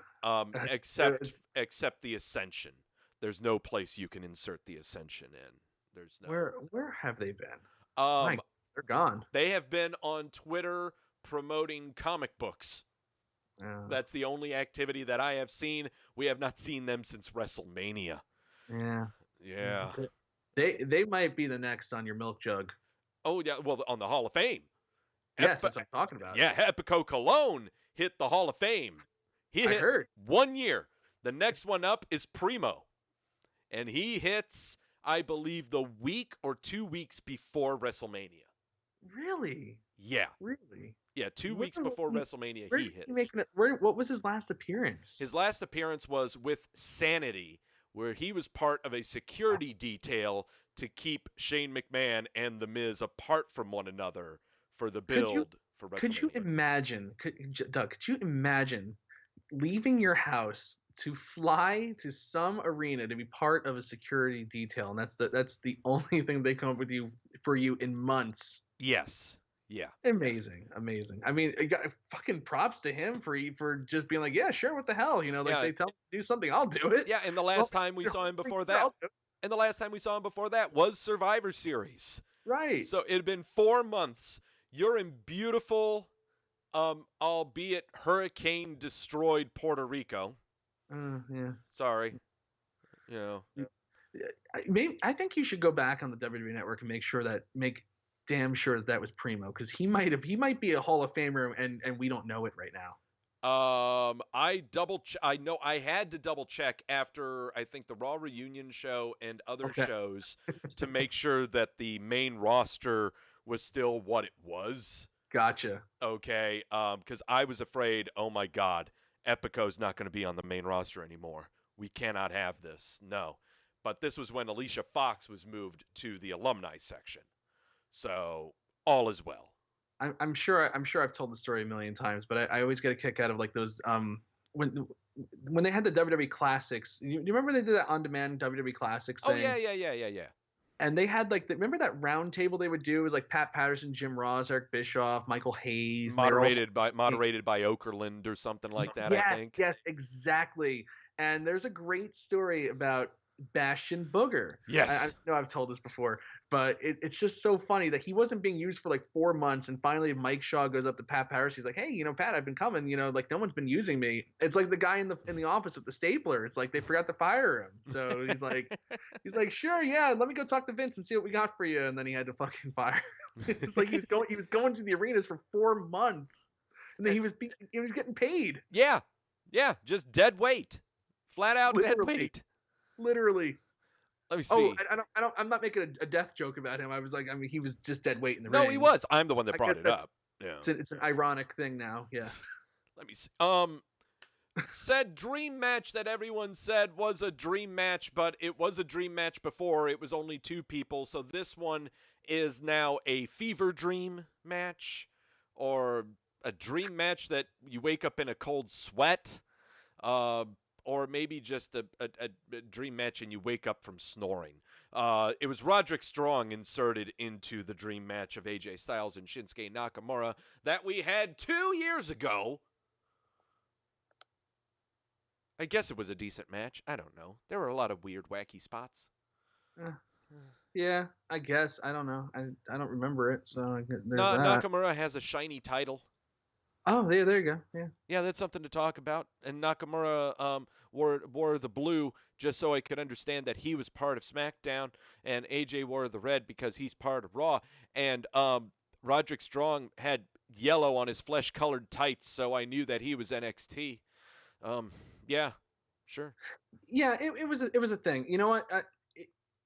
Except the Ascension. There's no place you can insert the Ascension in. There's no.
Where have they been? They're gone.
They have been on Twitter promoting comic books. That's the only activity that I have seen. We have not seen them since WrestleMania. Yeah.
They might be the next on your milk jug.
Oh yeah, well on the Hall of Fame.
Yes, that's what I'm talking about.
Yeah, Epico Cologne hit the Hall of Fame. He hit 1 year. The next one up is Primo. And he hits, I believe, the week or 2 weeks before WrestleMania.
Really?
Yeah.
Really?
Yeah, 2 weeks before WrestleMania he hits.
What was his last appearance?
His last appearance was with Sanity, where he was part of a security detail to keep Shane McMahon and The Miz apart from one another for the build for WrestleMania.
Could you imagine, Doug, could you imagine leaving your house to fly to some arena to be part of a security detail, and that's the only thing they come up with for you in months?
Yes. Yeah.
Amazing. I mean, fucking props to him for just being like, yeah, sure, what the hell, they tell me to do something, I'll do it.
Yeah, and the last time we saw him before that, was Survivor Series.
Right.
So it had been 4 months. You're in beautiful, albeit hurricane-destroyed Puerto Rico.
Yeah.
Sorry.
I think you should go back on the WWE Network and make damn sure that was Primo, because he might be a Hall of Famer and we don't know it right now.
I know I had to double check after I think the Raw reunion show and other shows to make sure that the main roster was still what it was.
Gotcha.
Okay. Because I was afraid, oh my God, Epico's not going to be on the main roster anymore. We cannot have this. No. But this was when Alicia Fox was moved to the alumni section. So all is well.
I'm sure I've told the story a million times, but I always get a kick out of like those when they had the WWE Classics. You remember they did that on-demand WWE Classics thing?
Oh yeah.
And they had remember that round table they would do? It was like Pat Patterson, Jim Ross, Eric Bischoff, Michael Hayes,
moderated by Okerlund or something like that. I think.
Yes, exactly. And there's a great story about Bastion Booger.
Yes.
I know I've told this before, but it's just so funny that he wasn't being used for like 4 months, and finally Mike Shaw goes up to Pat Patterson. He's like, hey, Pat, I've been coming, like no one's been using me. It's like the guy in the office with the stapler. It's like they forgot to fire him. So he's like, sure, yeah, let me go talk to Vince and see what we got for you. And then he had to fucking fire him. It's like he was going to the arenas for 4 months, and then he was getting paid.
Yeah, just dead weight, flat out dead weight.
Literally.
Let me see.
Oh, I'm not making a death joke about him. He was just dead weight in the
ring.
No,
he was. I'm the one that brought it up. Yeah.
It's an ironic thing now. Yeah.
Let me see. Said dream match that everyone said was a dream match, but it was a dream match before. It was only 2 people. So this one is now a fever dream match, or a dream match that you wake up in a cold sweat. Or maybe just a dream match and you wake up from snoring. It was Roderick Strong inserted into the dream match of AJ Styles and Shinsuke Nakamura that we had 2 years ago. I guess it was a decent match. I don't know. There were a lot of weird, wacky spots.
Yeah, I guess. I don't know. I don't remember it. So
Nakamura has a shiny title.
Oh, there you go.
Yeah, that's something to talk about. And Nakamura wore the blue just so I could understand that he was part of SmackDown, and AJ wore the red because he's part of Raw. And Roderick Strong had yellow on his flesh-colored tights, so I knew that he was NXT. Yeah, sure.
Yeah, it was a thing. You know what?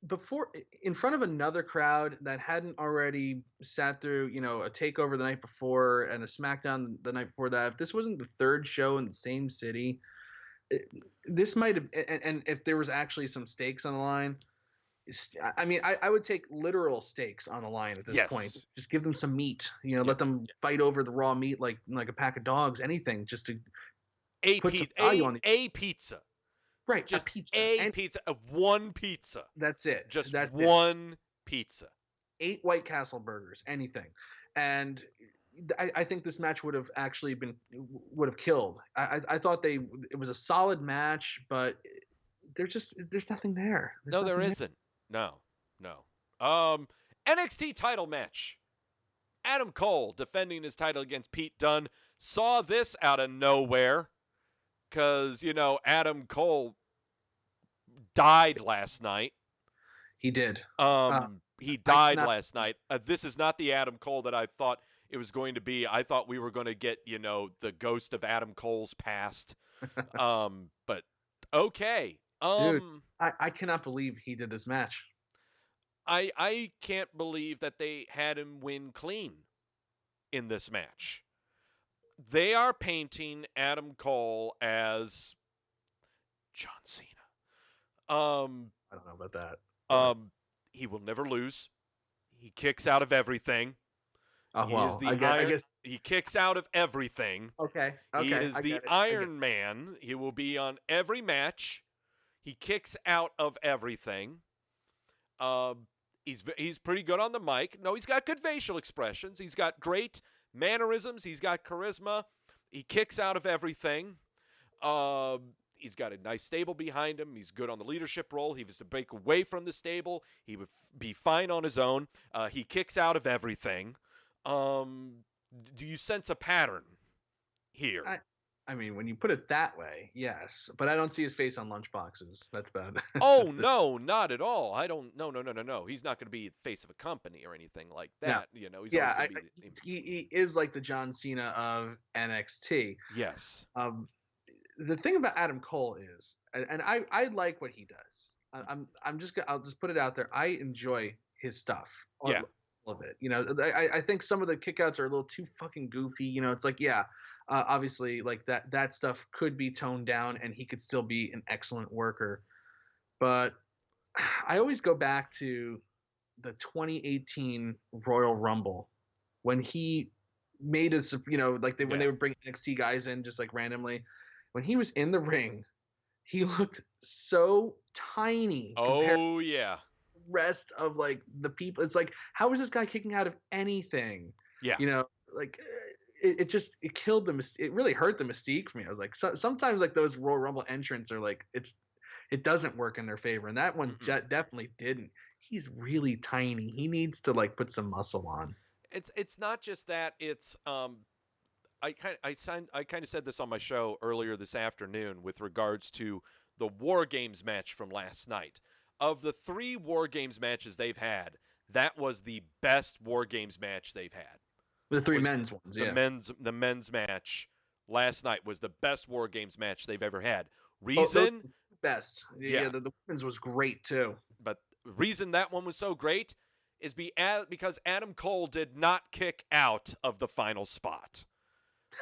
Before, in front of another crowd that hadn't already sat through, a takeover the night before and a SmackDown the night before that, if this wasn't the 3rd show in the same city, this might have, and if there was actually some stakes on the line, I mean, I would take literal stakes on the line at this point.
Yes.
Just give them some meat, you know,
Yeah.
let them fight over the raw meat like a pack of dogs, anything, just to
A
put some
pizza,
value on the
a pizza,
right. A
just
pizza,
a
and
pizza, one pizza,
that's it.
just
That's it.
one pizza.
8 White Castle burgers, anything, and I think this match would have actually would have killed. I thought it was a solid match, but there's nothing there. There's
No, there
nothing there.
isn't. No, no. Um, NXT title match. Adam Cole defending his title against Pete Dunne. Saw this out of nowhere because, Adam Cole died last night.
He did.
He died
cannot-
last night. This is not the Adam Cole that I thought it was going to be. I thought we were going to get, the ghost of Adam Cole's past. But okay.
Dude, I cannot believe he did this match.
I can't believe that they had him win clean in this match. They are painting Adam Cole as John Cena.
I don't know about that.
He will never lose. He kicks out of everything.
Oh,
He
well,
is the
I guess.
He kicks out of everything.
Okay.
He is the Iron Man. He will be on every match. He kicks out of everything. He's pretty good on the mic. No, he's got good facial expressions. He's got great mannerisms. He's got charisma. He kicks out of everything. He's got a nice stable behind him. He's good on the leadership role. He was to break away from the stable. He would be fine on his own. He kicks out of everything. Do you sense a pattern here?
I mean, when you put it that way, yes. But I don't see his face on lunchboxes. That's bad.
Oh, no, not at all. I don't. No. He's not going to be the face of a company or anything like that.
No.
He's
Yeah,
always going to be.
he is like the John Cena of NXT.
Yes.
The thing about Adam Cole is, and I like what he does. I'll just put it out there. I enjoy his stuff.
Yeah.
All of it. I think some of the kickouts are a little too fucking goofy. It's like, yeah, obviously, like that stuff could be toned down, and he could still be an excellent worker. But I always go back to the 2018 Royal Rumble when he made us, when they would bring NXT guys in just like randomly. When he was in the ring, he looked so tiny.
Oh, yeah.
Rest of like the people, it's like, how is this guy kicking out of anything?
Yeah.
Like it killed it really hurt the mystique for me. I was like, sometimes like those Royal Rumble entrants are like, it doesn't work in their favor, and that one definitely didn't. He's really tiny. He needs to like put some muscle on.
It's not just that. It's I kind of said this on my show earlier this afternoon with regards to the War Games match from last night. Of the 3 War Games matches they've had, that was the best War Games match they've had.
The 3 men's ones,
the men's match last night was the best War Games match they've ever had. Reason
best. Yeah, the women's was great too.
But the reason that one was so great is because Adam Cole did not kick out of the final spot.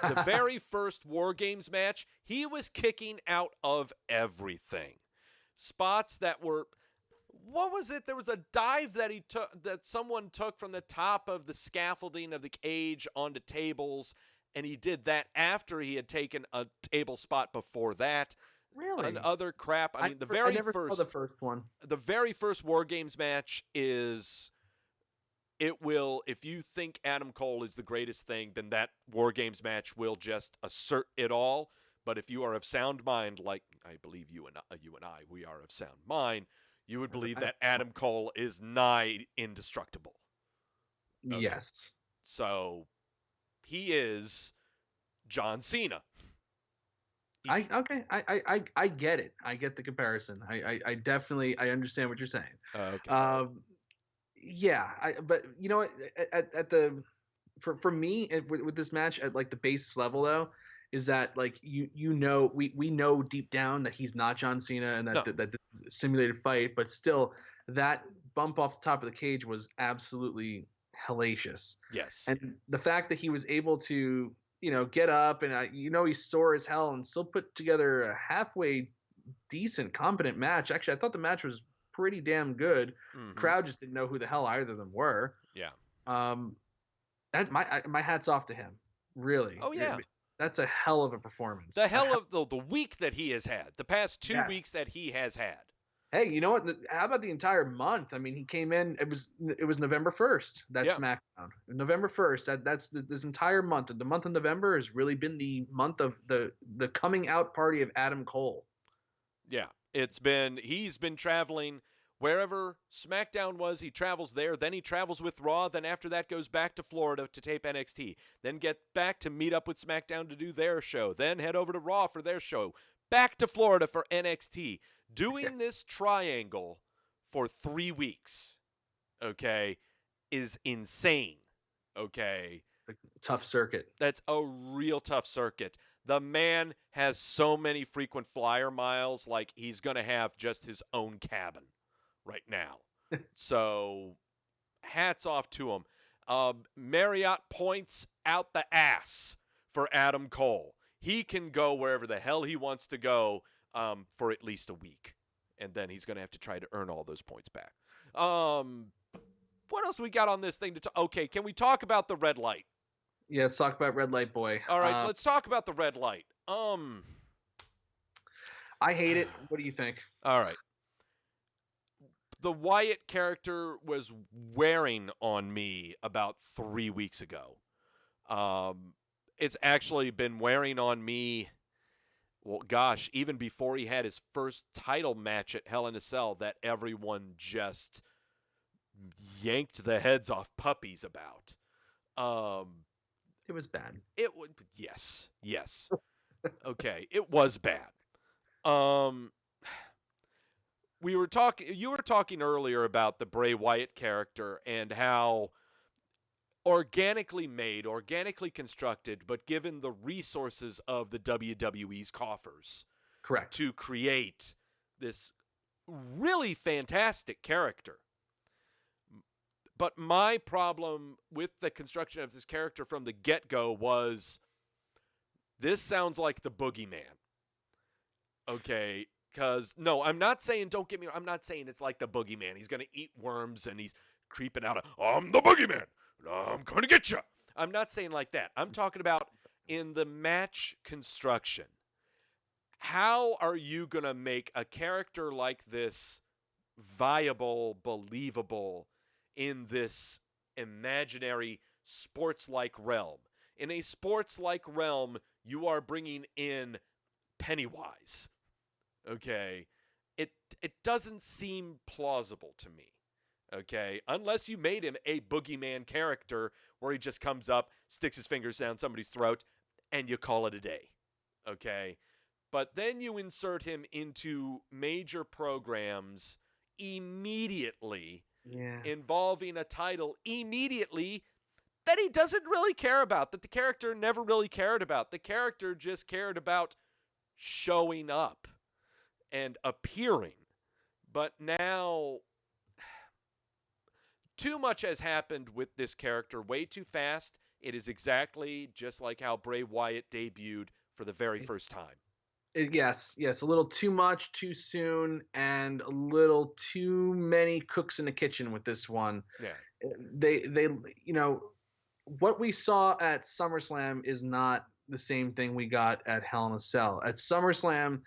The very first War Games match, he was kicking out of everything. Spots that were, what was it? There was a dive that someone took from the top of the scaffolding of the cage onto tables, and he did that after he had taken a table spot before that.
Really?
And other crap. I mean,
I never saw the first one.
The very first War Games match is. It will, if you think Adam Cole is the greatest thing, then that War Games match will just assert it all. But if you are of sound mind, like I believe you and I, we are of sound mind, you would believe that Adam Cole is nigh indestructible.
Okay. Yes.
So he is John Cena.
I get it. I get the comparison. I definitely understand what you're saying.
Okay.
Yeah, but you know what? For me with this match at like the base level though, is that like we know deep down that he's not John Cena and that this is a simulated fight, but still that bump off the top of the cage was absolutely hellacious.
Yes.
And the fact that he was able to get up and he's sore as hell and still put together a halfway decent, competent match. Actually, I thought the match was pretty damn good. Crowd just didn't know who the hell either of them were.
Yeah.
That's my hat's off to him. Really.
Oh yeah.
That's a hell of a performance.
The week that he has had, the past 2 weeks that he has had.
Hey, you know what? How about the entire month? I mean, he came in. It was November 1st. That's SmackDown. November 1st. That's this entire month. The month of November has really been the month of the coming out party of Adam Cole.
Yeah, he's been traveling wherever SmackDown was. He travels there. Then he travels with Raw. Then after that goes back to Florida to tape NXT. Then get back to meet up with SmackDown to do their show. Then head over to Raw for their show. Back to Florida for NXT. Doing this triangle for 3 weeks, okay, is insane, okay?
It's a tough circuit.
That's a real tough circuit. The man has so many frequent flyer miles, like he's going to have just his own cabin right now. So, hats off to him. Marriott points out the ass for Adam Cole. He can go wherever the hell he wants to go for at least a week. And then he's going to have to try to earn all those points back. What else we got on this thing to talk? Okay, can we talk about the red light?
Yeah, let's talk about red light boy.
All right, let's talk about the red light.
I hate it. What do you think?
All right. The Wyatt character was wearing on me about 3 weeks ago. It's actually been wearing on me, well, gosh, even before he had his first title match at Hell in a Cell that everyone just yanked the heads off puppies about.
It was bad.
Yes. Okay, it was bad. You were talking earlier about the Bray Wyatt character and how organically made, organically constructed, but given the resources of the WWE's coffers.
Correct.
To create this really fantastic character. But my problem with the construction of this character from the get-go was, this sounds like the boogeyman. Okay, because, no, I'm not saying, don't get me wrong, I'm not saying it's like the boogeyman. He's going to eat worms and he's creeping out of, I'm the boogeyman. I'm going to get you. I'm not saying like that. I'm talking about in the match construction. How are you going to make a character like this viable, believable in this imaginary sports-like realm? In a sports-like realm, you are bringing in Pennywise. Okay? It doesn't seem plausible to me. Okay, unless you made him a boogeyman character where he just comes up, sticks his fingers down somebody's throat, and you call it a day. Okay, but then you insert him into major programs immediately, involving a title immediately that he doesn't really care about, that the character never really cared about. The character just cared about showing up and appearing. But now, too much has happened with this character way too fast. It is exactly just like how Bray Wyatt debuted for the very first time.
Yes, a little too much too soon, and a little too many cooks in the kitchen with this one.
Yeah.
They what we saw at SummerSlam is not the same thing we got at Hell in a Cell. At SummerSlam,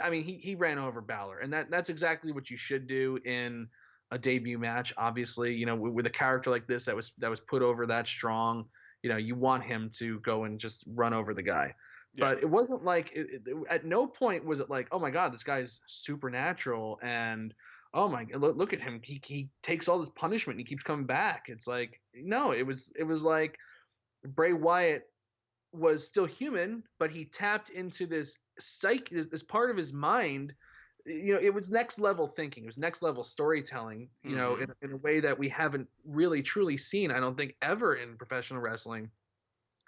I mean, he ran over Balor, and that's exactly what you should do in a debut match. Obviously, with a character like this that was put over that strong, you want him to go and just run over the guy. Yeah. But it wasn't like at no point was it like, oh my God, this guy's supernatural, and oh my, look at him, he takes all this punishment and he keeps coming back. It's like, no, it was like Bray Wyatt was still human, but he tapped into this psyche, this part of his mind. It was next level thinking. It was next level storytelling, in a way that we haven't really truly seen, I don't think, ever in professional wrestling,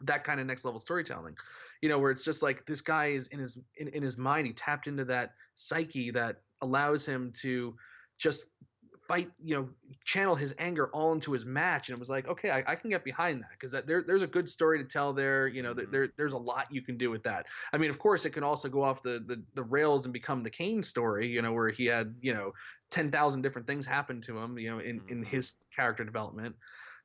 that kind of next level storytelling, where it's just like this guy is in his mind. He tapped into that psyche that allows him to just fight, channel his anger all into his match, and it was like, okay, I can get behind that because there's a good story to tell there. There's a lot you can do with that. I mean, of course, it can also go off the rails and become the Kane story, where he had 10,000 different things happen to him, in his character development.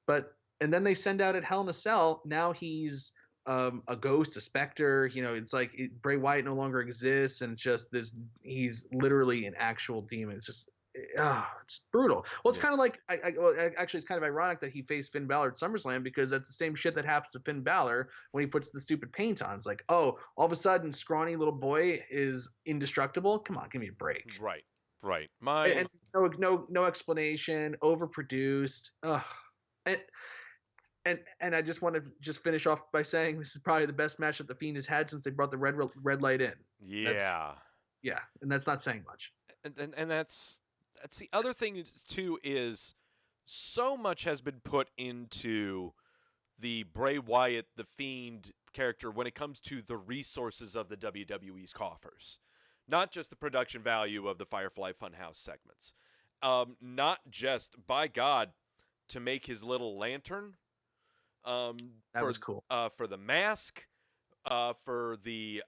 But and then they send out at Hell in a Cell. Now he's a ghost, a specter. It's like Bray Wyatt no longer exists, and it's just this. He's literally an actual demon. It's just, it's brutal. Well, it's kind of like, actually, it's kind of ironic that he faced Finn Balor at SummerSlam, because that's the same shit that happens to Finn Balor when he puts the stupid paint on. It's like, oh, all of a sudden, scrawny little boy is indestructible. Come on, give me a break.
Right.
And no explanation, overproduced. And I just want to just finish off by saying this is probably the best match that the Fiend has had since they brought the red light in.
Yeah.
And that's not saying much.
And that's the other thing too, is so much has been put into the Bray Wyatt, the Fiend character when it comes to the resources of the WWE's coffers. Not just the production value of the Firefly Funhouse segments. Not just, by God, to make his little lantern.
That was cool.
For the mask, for the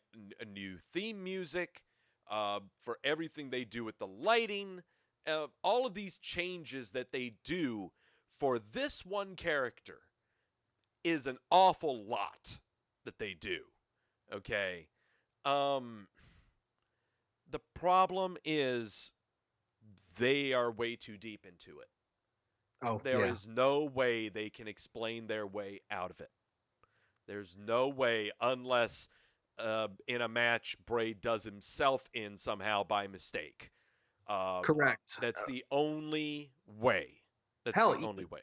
new theme music, for everything they do with the lighting, all of these changes that they do for this one character is an awful lot that they do. Okay. The problem is they are way too deep into it. There is no way they can explain their way out of it. There's no way, unless in a match Bray does himself in somehow by mistake.
Correct.
That's the only way. That's
the
only way.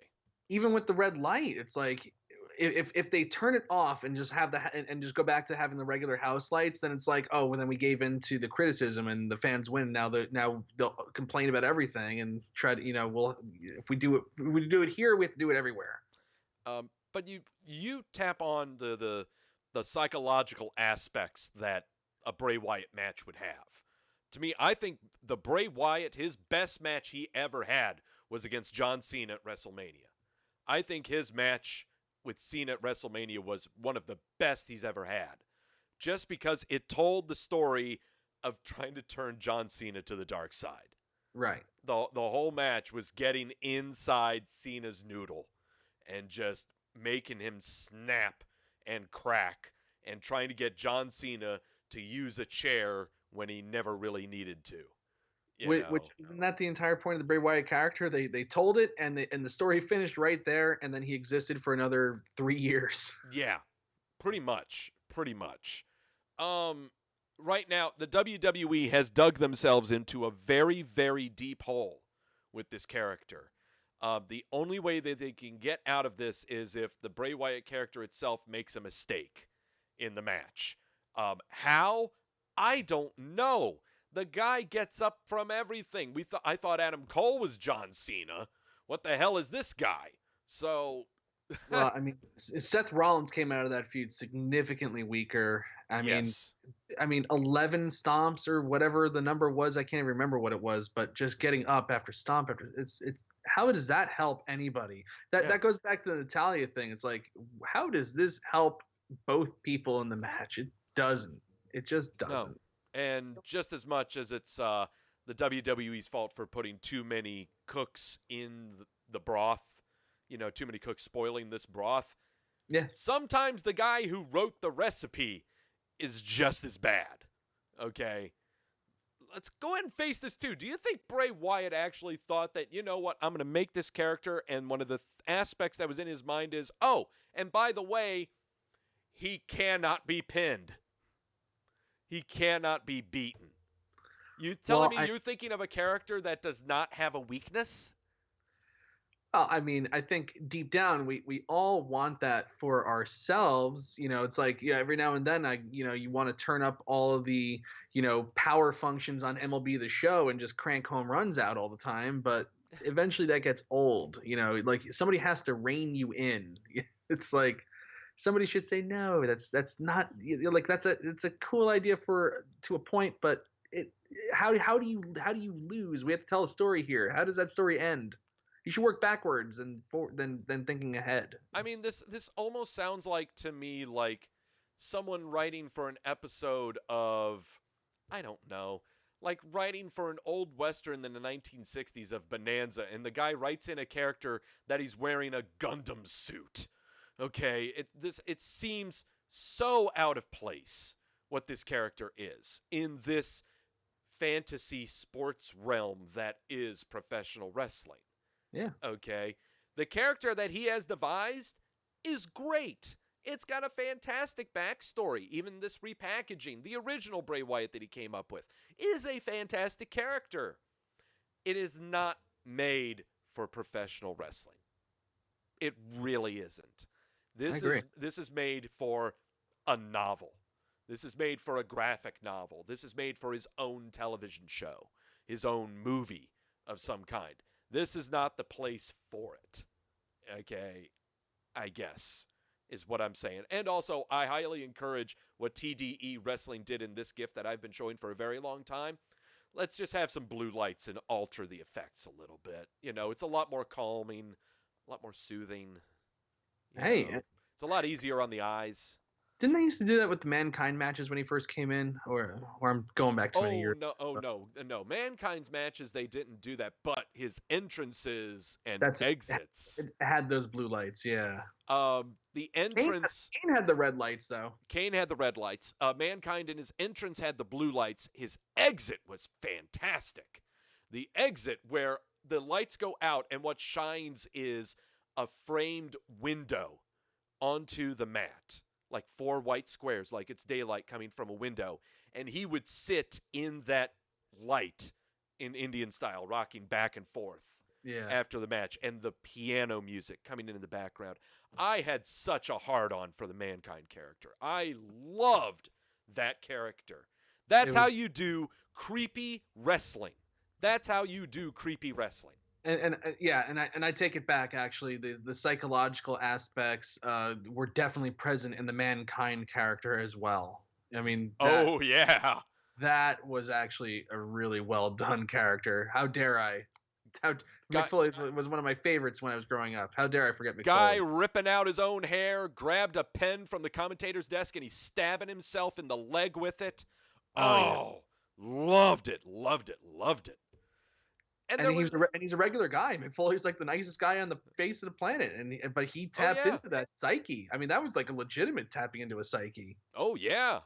Even with the red light, it's like, if they turn it off and just have and just go back to having the regular house lights, then it's like, oh, well, then we gave in to the criticism and the fans win. Now they'll complain about everything and try to, if we do it here, we have to do it everywhere.
But you tap on the psychological aspects that a Bray Wyatt match would have. To me, I think the Bray Wyatt, his best match he ever had was against John Cena at WrestleMania. I think his match with Cena at WrestleMania was one of the best he's ever had, just because it told the story of trying to turn John Cena to the dark side.
Right.
The whole match was getting inside Cena's noodle and just making him snap and crack and trying to get John Cena to use a chair when he never really needed to.
Which isn't that the entire point of the Bray Wyatt character? They told it, and the story finished right there, and then he existed for another 3 years.
Yeah, pretty much. Right now, the WWE has dug themselves into a very, very deep hole with this character. The only way that they can get out of this is if the Bray Wyatt character itself makes a mistake in the match. How? I don't know. The guy gets up from everything. I thought Adam Cole was John Cena. What the hell is this guy? So,
well, I mean, Seth Rollins came out of that feud significantly weaker. I mean, 11 stomps or whatever the number was. I can't even remember what it was, but just getting up after stomp after it's. How does that help anybody? That goes back to the Natalia thing. It's like, how does this help both people in the match? It doesn't. It just doesn't.
No. And just as much as it's the WWE's fault for putting too many cooks in the broth, too many cooks spoiling this broth.
Yeah.
Sometimes the guy who wrote the recipe is just as bad. Okay. Let's go ahead and face this too. Do you think Bray Wyatt actually thought that, you know what, I'm going to make this character, and one of the aspects that was in his mind is, oh, and by the way, he cannot be pinned. He cannot be beaten. You telling me you're thinking of a character that does not have a weakness?
Well, I mean, I think deep down we all want that for ourselves. It's like, every now and then you want to turn up all of the, power functions on MLB The Show and just crank home runs out all the time. But eventually that gets old. Like somebody has to rein you in. It's like, somebody should say, no, that's not, like, it's a cool idea to a point, but how do you lose? We have to tell a story here. How does that story end? You should work backwards and than thinking ahead.
I mean, this almost sounds like to me like someone writing for an episode of, I don't know, like writing for an old western in the 1960s of Bonanza, and the guy writes in a character that he's wearing a Gundam suit. Okay, it seems so out of place what this character is in this fantasy sports realm that is professional wrestling.
Yeah.
Okay. The character that he has devised is great. It's got a fantastic backstory. Even this repackaging, the original Bray Wyatt that he came up with, is a fantastic character. It is not made for professional wrestling. It really isn't. This is made for a novel. This is made for a graphic novel. This is made for his own television show, his own movie of some kind. This is not the place for it. Okay, I guess, is what I'm saying. And also, I highly encourage what TDE Wrestling did in this gift that I've been showing for a very long time. Let's just have some blue lights and alter the effects a little bit. You know, it's a lot more calming, a lot more soothing. It's a lot easier on the eyes.
Didn't they used to do that with the Mankind matches when he first came in? Or I'm going back to many years.
No. Mankind's matches, they didn't do that, but his entrances and exits.
It had those blue lights, yeah.
The entrance...
Kane had the red lights, though.
Kane had the red lights. Mankind in his entrance had the blue lights. His exit was fantastic. The exit where the lights go out and what shines is a framed window onto the mat. Like 4 white squares, like it's daylight coming from a window. And he would sit in that light in Indian style, rocking back and forth after the match. And the piano music coming in the background. I had such a hard-on for the Mankind character. I loved that character. That's how you do creepy wrestling. That's how you do creepy wrestling.
And I take it back. Actually, the psychological aspects were definitely present in the Mankind character as well. I mean, that was actually a really well done character. How dare I? Mick Foley was one of my favorites when I was growing up. How dare I forget Mick Foley?
Guy ripping out his own hair, grabbed a pen from the commentator's desk, and he's stabbing himself in the leg with it. Loved it.
And he's a regular guy. Mick Foley's like the nicest guy on the face of the planet, but he tapped into that psyche. I mean, that was like a legitimate tapping into a psyche.
Oh yeah.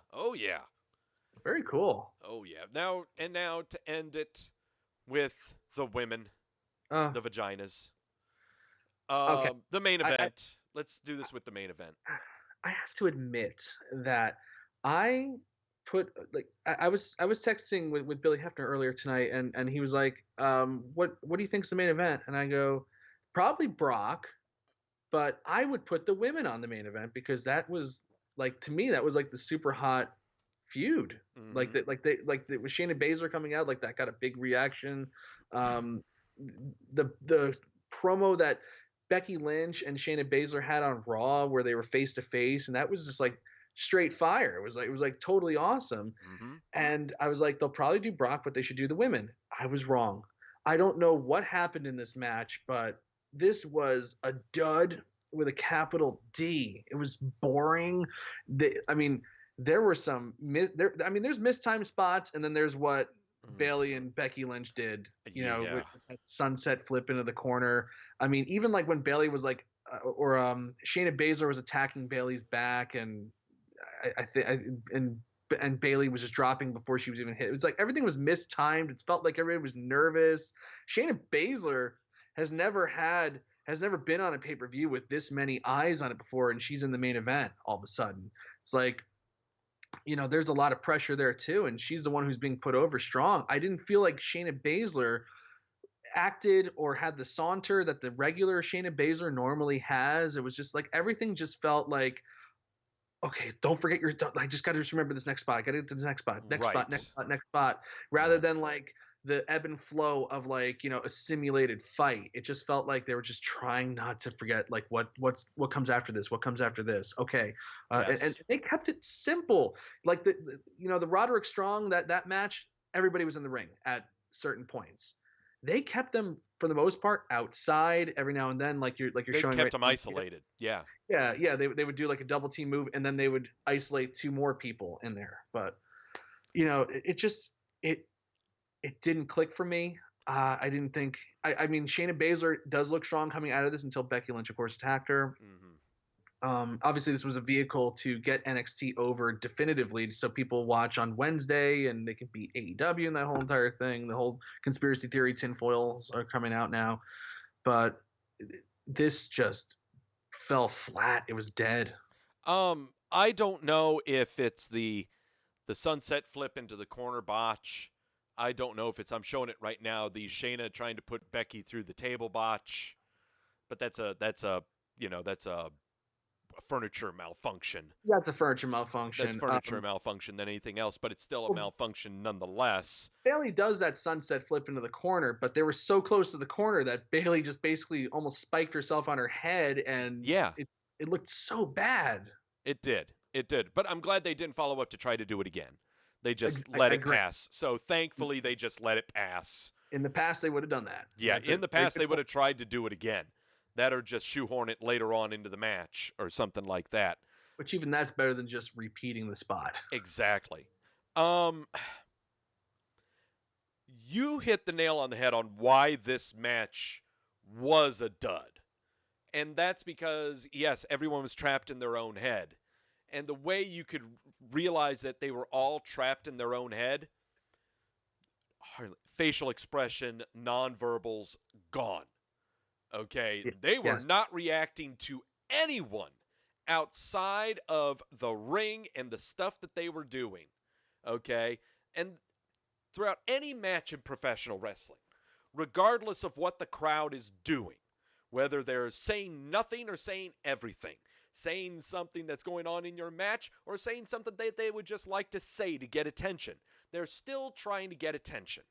Very cool.
Oh yeah. Now to end it with the women, the vaginas.
Okay.
The main event. Let's do this with the main event.
I have to admit that I was texting with Billy Hefner earlier tonight, and he was like, what do you think's the main event? And I go, probably Brock, but I would put the women on the main event because that was like, to me, that was like the super hot feud.
Mm-hmm.
Like with Shayna Baszler coming out, like that got a big reaction. The promo that Becky Lynch and Shayna Baszler had on Raw where they were face to face, and that was just like straight fire. It was like totally awesome.
Mm-hmm.
And I was like, they'll probably do Brock, but they should do the women. I was wrong. I don't know what happened in this match, but this was a dud with a capital D. It was boring. There were some there's mistimed spots, and then there's what Bayley and Becky Lynch did, with that sunset flip into the corner. I mean, even like when Bayley was like, Shayna Baszler was attacking Bayley's back, and and Bayley was just dropping before she was even hit. It was like everything was mistimed. It felt like everybody was nervous. Shayna Baszler has never been on a pay-per-view with this many eyes on it before, and she's in the main event all of a sudden. It's like, there's a lot of pressure there too, and she's the one who's being put over strong. I didn't feel like Shayna Baszler acted or had the saunter that the regular Shayna Baszler normally has. It was just like everything just felt like, okay, don't forget I just got to just remember this next spot. I got to get to the next spot, next spot, rather than like the ebb and flow of like, a simulated fight. It just felt like they were just trying not to forget like what comes after this, what comes after this. Okay. And they kept it simple. Like the Roderick Strong, that match, everybody was in the ring at certain points. They kept them for the most part outside every now and then, like you're
They
showing
kept
right
them
now.
isolated. Yeah.
Yeah. They would do like a double team move, and then they would isolate 2 more people in there. But it just it didn't click for me. I didn't think. I mean, Shayna Baszler does look strong coming out of this until Becky Lynch, of course, attacked her. Obviously, this was a vehicle to get NXT over definitively, so people watch on Wednesday and they can beat AEW and that whole entire thing. The whole conspiracy theory tinfoils are coming out now, but this just fell flat. It was dead.
I don't know if it's the sunset flip into the corner botch. I don't know if it's, I'm showing it right now, the Shayna trying to put Becky through the table botch, but that's a furniture malfunction.
That's a furniture malfunction.
That's furniture malfunction than anything else, but it's still a malfunction nonetheless.
Bayley does that sunset flip into the corner, but they were so close to the corner that Bayley just basically almost spiked herself on her head, and it looked so bad.
It did. But I'm glad they didn't follow up to try to do it again. They just let it pass. So thankfully, they just let it pass.
In the past, they would have done that.
Yeah, in the past, they would have tried to do it again. That or just shoehorn it later on into the match or something like that.
Which even that's better than just repeating the spot.
Exactly. You hit the nail on the head on why this match was a dud. And that's because, yes, everyone was trapped in their own head. And the way you could realize that they were all trapped in their own head, facial expression, nonverbals, gone. Okay? They were not reacting to anyone outside of the ring and the stuff that they were doing. Okay? And throughout any match in professional wrestling, regardless of what the crowd is doing, whether they're saying nothing or saying everything, saying something that's going on in your match or saying something that they would just like to say to get attention, they're still trying to get attention.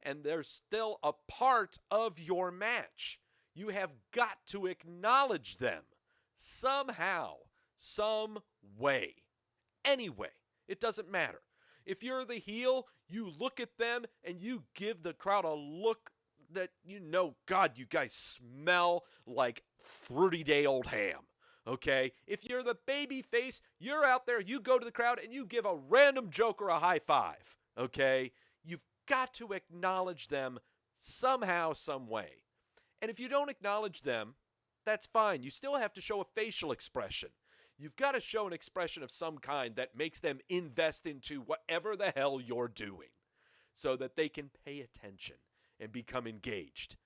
And they're still a part of your match. You have got to acknowledge them somehow, some way, anyway. It doesn't matter. If you're the heel, you look at them and you give the crowd a look that God, you guys smell like 30-day-old ham. Okay? If you're the baby face, you're out there, you go to the crowd and you give a random joker a high five. Okay? You've got to acknowledge them somehow, some way. And if you don't acknowledge them, that's fine. You still have to show a facial expression. You've got to show an expression of some kind that makes them invest into whatever the hell you're doing so that they can pay attention and become engaged.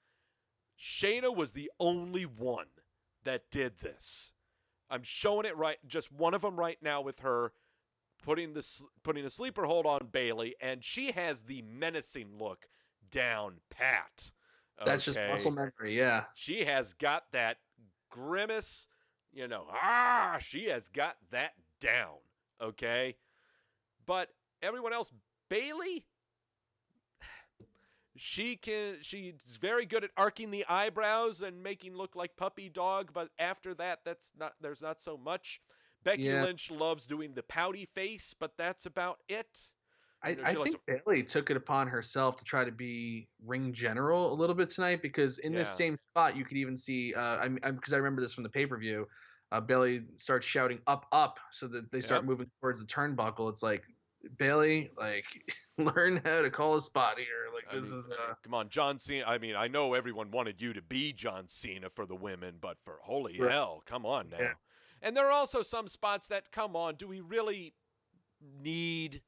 Shayna was the only one that did this. I'm showing it right, just one of them right now with her putting a sleeper hold on Bayley, and she has the menacing look down pat. Okay?
That's just muscle memory, yeah.
She has got that grimace, she has got that down, okay? But everyone else, Bayley, she's very good at arcing the eyebrows and making look like puppy dog, but after that, there's not so much. Becky Lynch loves doing the pouty face, but that's about it.
I think Bayley took it upon herself to try to be ring general a little bit tonight, because in this same spot, you could even see, because I remember this from the pay-per-view, Bayley starts shouting up, so that they start moving towards the turnbuckle. It's like, Bayley, learn how to call a spot here.
Come on, John Cena. I know everyone wanted you to be John Cena for the women, but for holy hell, come on now. Yeah. And there are also some spots that, come on, do we really need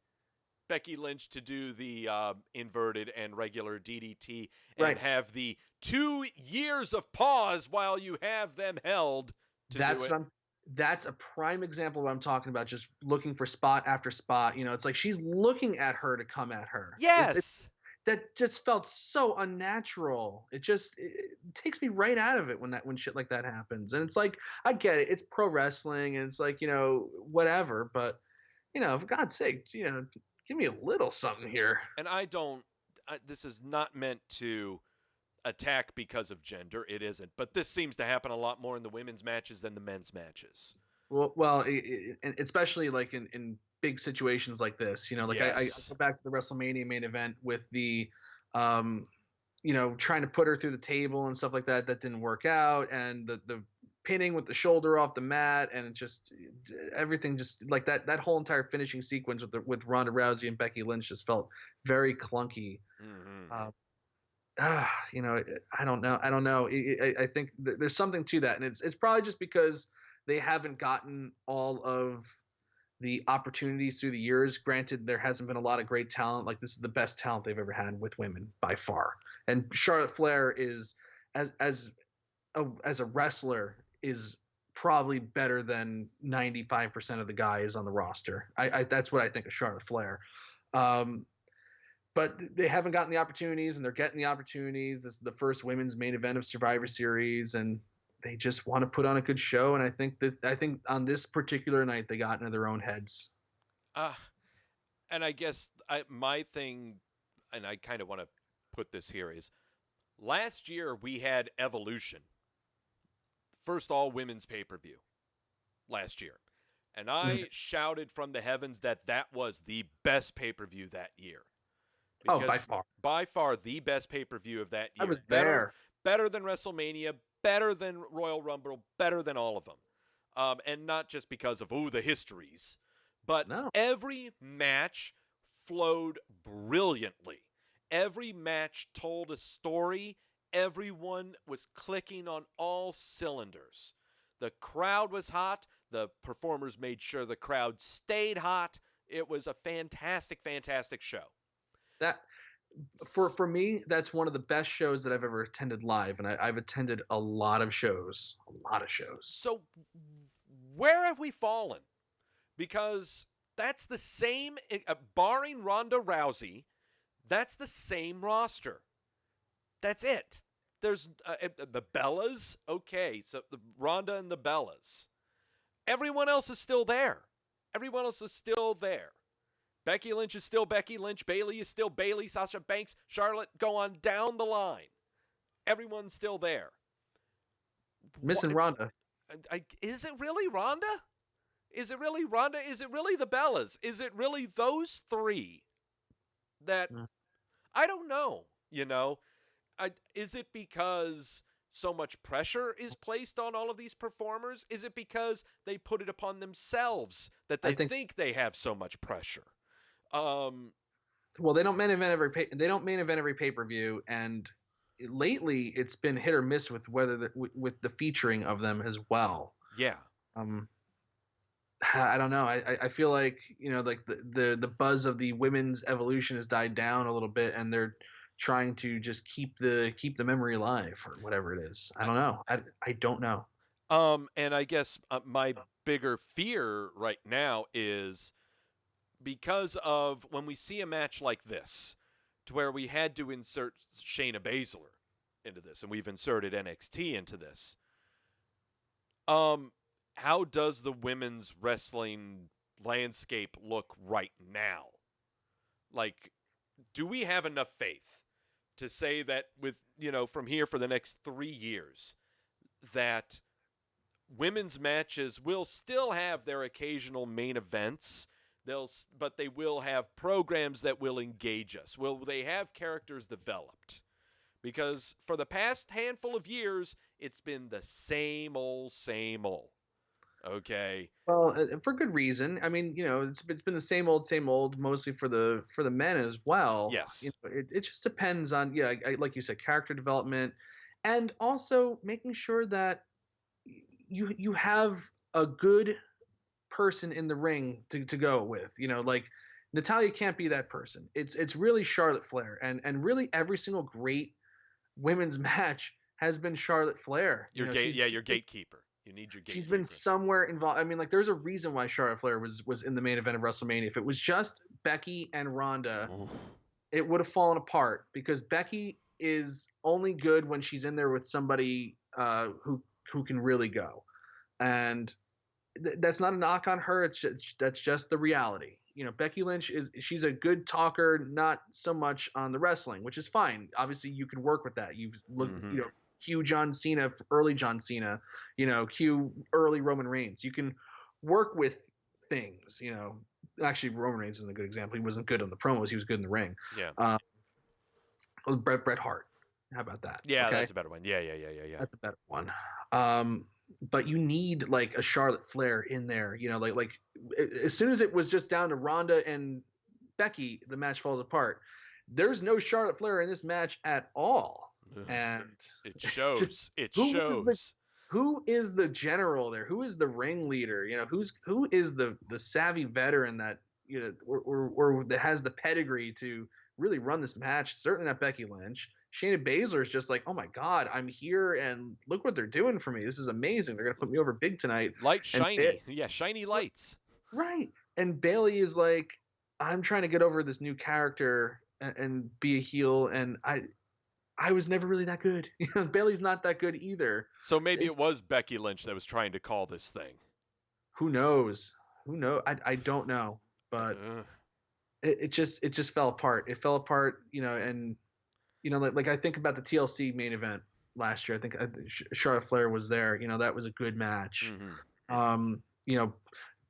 Becky Lynch to do the inverted and regular DDT and have the 2 years of pause while you have them held to do it?
That's a prime example of what I'm talking about, just looking for spot after spot. It's like she's looking at her to come at her.
Yes.
That just felt so unnatural. It takes me right out of it when shit like that happens. And it's like, I get it. It's pro wrestling and it's like, whatever. But, for God's sake, give me a little something here.
And this is not meant to attack because of gender. It isn't. But this seems to happen a lot more in the women's matches than the men's matches.
Well, especially like in big situations like this. You know, like I go back to the WrestleMania main event with the, trying to put her through the table and stuff like that. That didn't work out, and the pinning with the shoulder off the mat, and it just everything just like that whole entire finishing sequence with Ronda Rousey and Becky Lynch just felt very clunky.
Mm-hmm.
I don't know. I think there's something to that, and it's probably just because they haven't gotten all of the opportunities through the years. Granted, there hasn't been a lot of great talent. Like, this is the best talent they've ever had with women by far. And Charlotte Flair is as a wrestler is probably better than 95% of the guys on the roster. That's what I think of Charlotte Flair. But they haven't gotten the opportunities, and they're getting the opportunities. This is the first women's main event of Survivor Series, and they just want to put on a good show. And I think on this particular night, they got into their own heads.
And I guess my thing, and I kind of want to put this here, is last year we had Evolution, first all women's pay-per-view last year. And I shouted from the heavens that was the best pay-per-view that year.
By far.
By far the best pay-per-view of that year.
I was there.
Better than WrestleMania, better than Royal Rumble, better than all of them. And not just because of, the histories. But every match flowed brilliantly. Every match told a story. Everyone was clicking on all cylinders. The crowd was hot. The performers made sure the crowd stayed hot. It was a fantastic, fantastic show.
That for me, that's one of the best shows that I've ever attended live, and I've attended a lot of shows.
So where have we fallen? Because that's the same, barring Ronda Rousey, that's the same roster. That's it. There's the Bellas. Okay, so the Ronda and the Bellas. Everyone else is still there. Becky Lynch is still Becky Lynch. Bayley is still Bayley. Sasha Banks, Charlotte, go on down the line. Everyone's still there.
Missing Ronda.
Is it really Ronda? Is it really Ronda? Is it really the Bellas? Is it really those three that I don't know, is it because so much pressure is placed on all of these performers? Is it because they put it upon themselves that they think they have so much pressure?
Well, they don't main event every pay-per-view, and lately it's been hit or miss with with the featuring of them as well.
Yeah.
I don't know. I feel like, like the buzz of the women's evolution has died down a little bit, and they're trying to just keep the memory alive or whatever it is. I don't know. I don't know.
And I guess my bigger fear right now is because of when we see a match like this, to where we had to insert Shayna Baszler into this, and we've inserted NXT into this. How does the women's wrestling landscape look right now? Like, do we have enough faith to say that with, from here for the next 3 years, that women's matches will still have their occasional main events, but they will have programs that will engage us? Will they have characters developed? Because for the past handful of years, it's been the same old. Okay.
Well, for good reason. I mean, it's been the same old, mostly for the men as well.
Yes.
It just depends on, like you said, character development, and also making sure that you have a good person in the ring to go with. Like Natalya can't be that person. It's really Charlotte Flair, and really every single great women's match has been Charlotte Flair.
Your gatekeeper. You need your gatekeeper.
She's been somewhere involved. I mean, like, there's a reason why Charlotte Flair was in the main event of WrestleMania. If it was just Becky and Ronda, it would have fallen apart, because Becky is only good when she's in there with somebody who can really go. And that's not a knock on her. That's just the reality. Becky Lynch she's a good talker, not so much on the wrestling, which is fine. Obviously, you can work with that. You've looked, cue John Cena, early John Cena, cue early Roman Reigns. You can work with things, actually Roman Reigns isn't a good example. He wasn't good on the promos. He was good in the ring.
Yeah.
Bret Hart. How about that?
Yeah,
Okay?
that's a better one. Yeah.
That's a better one. But you need like a Charlotte Flair in there. Like as soon as it was just down to Ronda and Becky, the match falls apart. There's no Charlotte Flair in this match at all. And
it shows. It
who
shows.
Who is the general there? Who is the ringleader? Who is the savvy veteran that or that has the pedigree to really run this match? Certainly not Becky Lynch. Shayna Baszler is just like, oh my God, I'm here and look what they're doing for me. This is amazing. They're gonna put me over big tonight.
Light shiny, shiny lights.
Right. And Bayley is like, I'm trying to get over this new character and be a heel, and I was never really that good. Bayley's not that good either.
So maybe it was Becky Lynch that was trying to call this thing.
Who knows? I don't know, but it just fell apart. It fell apart, and like I think about the TLC main event last year. I think Charlotte Flair was there. That was a good match.
Mm-hmm.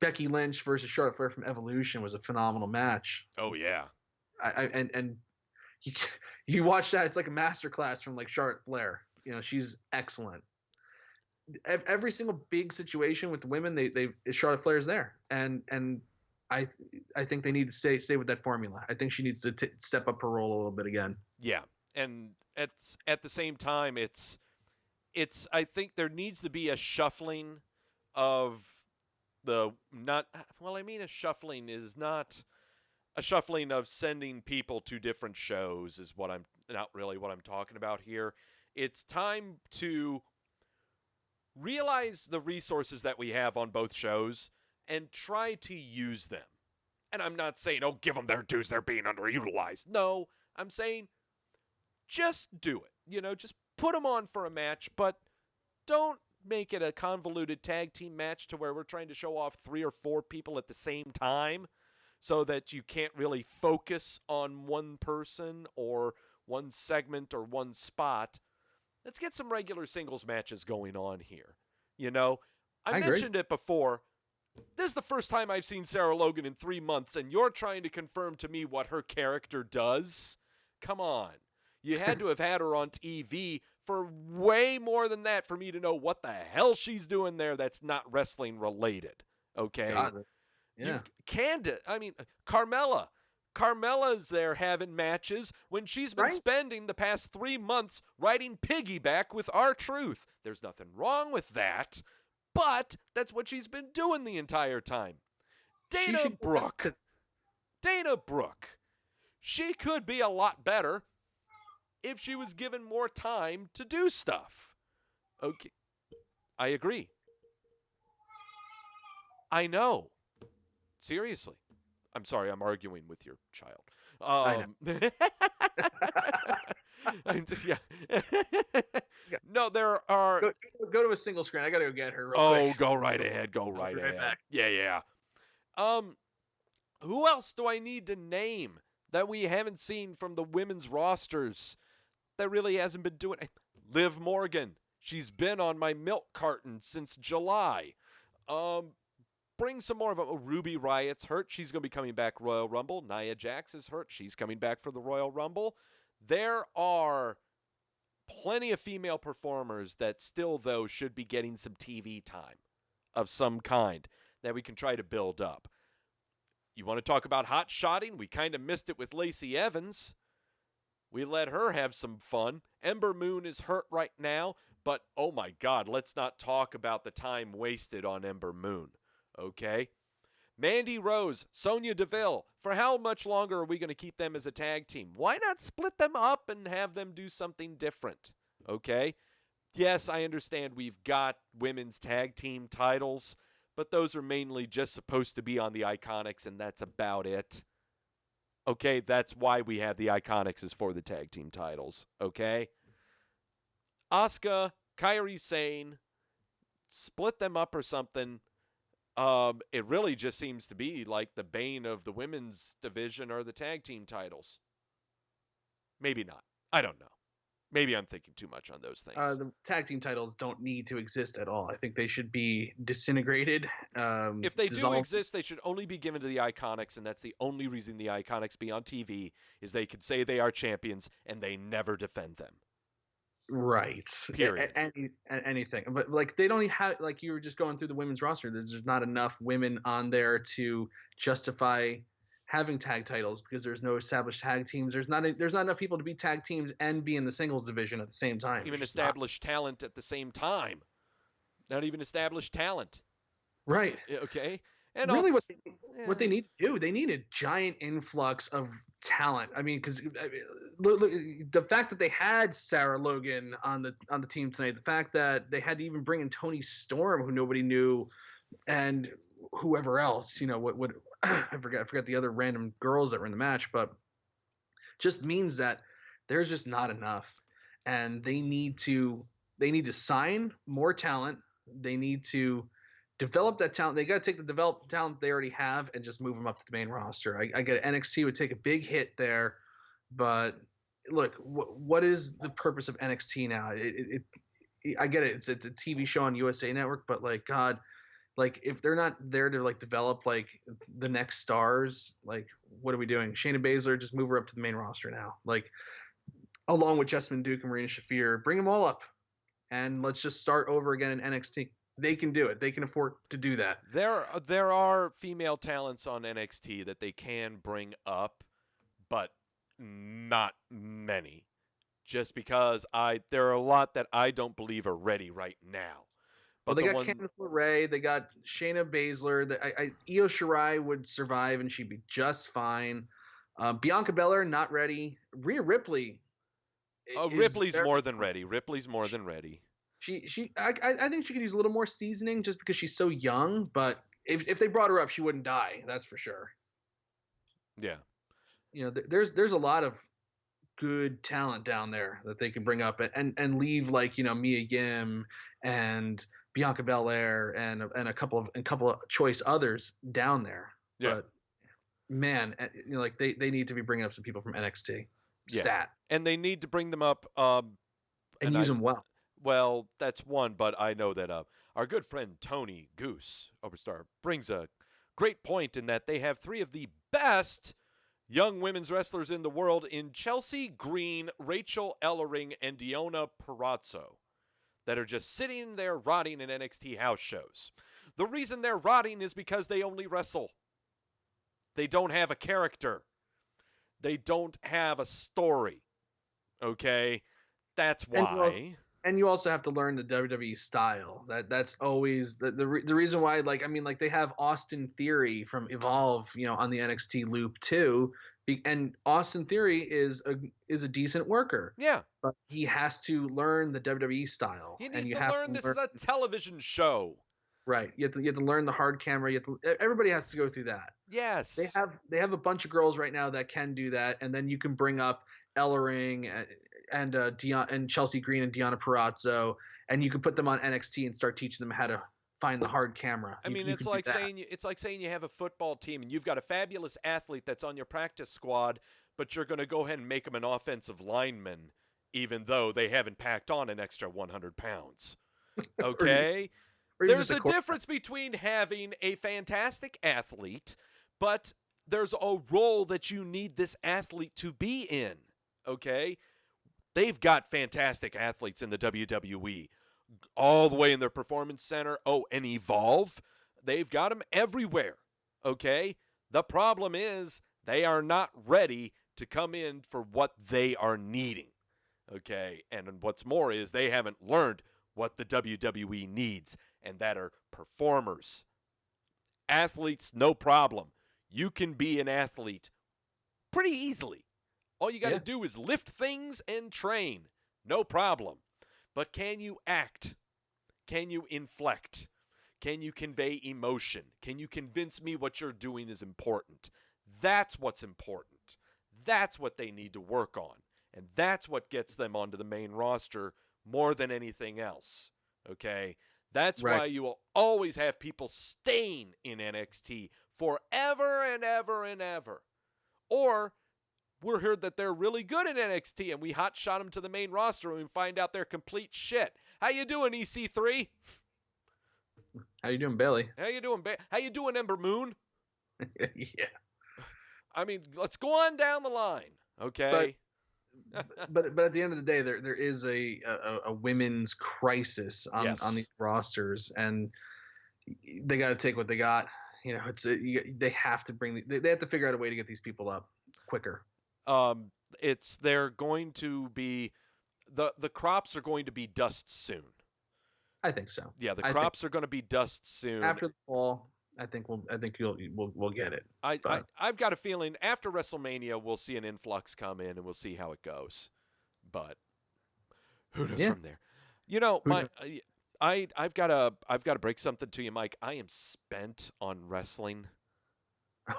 Becky Lynch versus Charlotte Flair from Evolution was a phenomenal match.
Oh yeah.
And you watch that, it's like a masterclass from like Charlotte Flair. She's excellent. Every single big situation with the women, Charlotte Flair's there, and I think they need to stay with that formula. I think she needs to step up her role a little bit again.
Yeah, and at the same time, it's I think there needs to be a shuffling of a shuffling is not a shuffling of sending people to different shows is what I'm not really what I'm talking about here. It's time to realize the resources that we have on both shows and try to use them. And I'm not saying, oh, give them their dues, they're being underutilized. No, I'm saying just do it. Just put them on for a match, but don't make it a convoluted tag team match to where we're trying to show off 3 or 4 people at the same time so that you can't really focus on one person or one segment or one spot. Let's get some regular singles matches going on here. I mentioned it before. This is the first time I've seen Sarah Logan in 3 months, and you're trying to confirm to me what her character does? Come on. You had to have had her on TV for way more than that for me to know what the hell she's doing there that's not wrestling related. Okay?
Got it. Yeah.
Carmella. Carmella's there having matches when she's been spending the past 3 months riding piggyback with R-Truth. There's nothing wrong with that, but that's what she's been doing the entire time. Dana Brooke. She could be a lot better if she was given more time to do stuff. Okay. I agree. I know. Seriously. I'm sorry, I'm arguing with your child. No, there are...
Go to a single screen. I got to go get her real quick.
Go right ahead. Go right ahead. Back. Yeah. Who else do I need to name that we haven't seen from the women's rosters that really hasn't been doing it? Liv Morgan. She's been on my milk carton since July. Bring some more of them. Ruby Riot's hurt. She's going to be coming back Royal Rumble. Nia Jax is hurt. She's coming back for the Royal Rumble. There are plenty of female performers that still, though, should be getting some TV time of some kind that we can try to build up. You want to talk about hot shotting? We kind of missed it with Lacey Evans. We let her have some fun. Ember Moon is hurt right now, but oh my God, let's not talk about the time wasted on Ember Moon. Okay? Mandy Rose, Sonya Deville. For how much longer are we going to keep them as a tag team? Why not split them up and have them do something different? Okay? Yes, I understand we've got women's tag team titles, but those are mainly just supposed to be on the Iconics, and that's about it. Okay? That's why we have the Iconics is for the tag team titles. Okay? Asuka, Kairi Sane, split them up or something. It really just seems to be like the bane of the women's division or the tag team titles. Maybe not. I don't know. Maybe I'm thinking too much on those things.
The tag team titles don't need to exist at all. I think they should be disintegrated.
If they do
dissolved.
exist, they should only be given to the Iconics, and that's the only reason the Iconics be on TV, is they could say they are champions, and they never defend them.
Right.
Period.
Anything. But like they don't even have, like you were just going through the women's roster. There's just not enough women on there to justify having tag titles because there's no established tag teams. There's not enough people to be tag teams and be in the singles division at the same time.
Even established talent at the same time. Not even established talent.
Right.
Okay. And
really,
also,
what they need to do, they need a giant influx of talent. I mean, because the fact that they had Sarah Logan on the team tonight, the fact that they had to even bring in Toni Storm, who nobody knew, and whoever else, what I forgot the other random girls that were in the match, but just means that there's just not enough, and they need to sign more talent. They need to develop that talent. They got to take the developed talent they already have and just move them up to the main roster. I get it. NXT would take a big hit there, but look, what is the purpose of NXT now? I get it. It's a TV show on USA Network, but like, God, like if they're not there to like develop like the next stars, like what are we doing? Shayna Baszler, just move her up to the main roster now. Like along with Jessamine Duke and Marina Shafir, bring them all up and let's just start over again in NXT. They can do it. They can afford to do that.
There are female talents on NXT that they can bring up, but not many. Just because there are a lot that I don't believe are ready right now.
But they got Candice LeRae, they got Shayna Baszler. Io Shirai would survive and she'd be just fine. Bianca Belair not ready. Rhea Ripley.
Ripley's more than ready. Ripley's more than ready.
I think she could use a little more seasoning just because she's so young. But if they brought her up, she wouldn't die. That's for sure.
Yeah.
There's a lot of good talent down there that they can bring up and leave like Mia Yim and Bianca Belair and a couple of choice others down there.
Yeah.
But man, like they need to be bringing up some people from NXT.
Yeah.
Stat.
And they need to bring them up
and use them well.
Well, that's one, but I know that our good friend Tony Goose, Overstar, brings a great point in that they have three of the best young women's wrestlers in the world in Chelsea Green, Rachel Ellering, and Deonna Purrazzo that are just sitting there rotting in NXT house shows. The reason they're rotting is because they only wrestle. They don't have a character. They don't have a story. Okay? That's why.
And you also have to learn the WWE style. That's always the reason why. Like they have Austin Theory from Evolve, on the NXT loop too. And Austin Theory is a decent worker.
Yeah,
but he has to learn the WWE style.
He needs to learn this is a television show.
Right. You have to learn the hard camera. Everybody has to go through that.
Yes.
They have a bunch of girls right now that can do that, and then you can bring up Ellering and Chelsea Green and Deonna Purrazzo, and you can put them on NXT and start teaching them how to find the hard camera.
It's like saying you have a football team and you've got a fabulous athlete that's on your practice squad, but you're going to go ahead and make them an offensive lineman, even though they haven't packed on an extra 100 pounds. Okay? There's a difference between having a fantastic athlete, but there's a role that you need this athlete to be in. Okay? They've got fantastic athletes in the WWE, all the way in their performance center. Oh, and Evolve, they've got them everywhere. Okay? The problem is they are not ready to come in for what they are needing. Okay? And what's more is they haven't learned what the WWE needs, and that are performers. Athletes, no problem. You can be an athlete pretty easily. All you got to do is lift things and train. No problem. But can you act? Can you inflect? Can you convey emotion? Can you convince me what you're doing is important? That's what's important. That's what they need to work on. And that's what gets them onto the main roster more than anything else. Okay? That's why you will always have people staying in NXT forever and ever and ever. Or we're heard that they're really good in NXT, and we hot shot them to the main roster, and we find out they're complete shit. How you doing, EC3?
How you doing, Bailey?
How you doing, How you doing, Ember Moon?
Yeah.
I mean, let's go on down the line, okay?
But at the end of the day, there is a women's crisis on these rosters, and they got to take what they got. You know, they have to they have to figure out a way to get these people up quicker.
They're going to be the crops are going to be dust soon.
I think so.
Yeah, the crops are going to be dust soon.
After the fall, I think we'll get it.
I've got a feeling after WrestleMania we'll see an influx come in and we'll see how it goes. But who knows from there? You know, I've got to break something to you, Mike. I am spent on wrestling.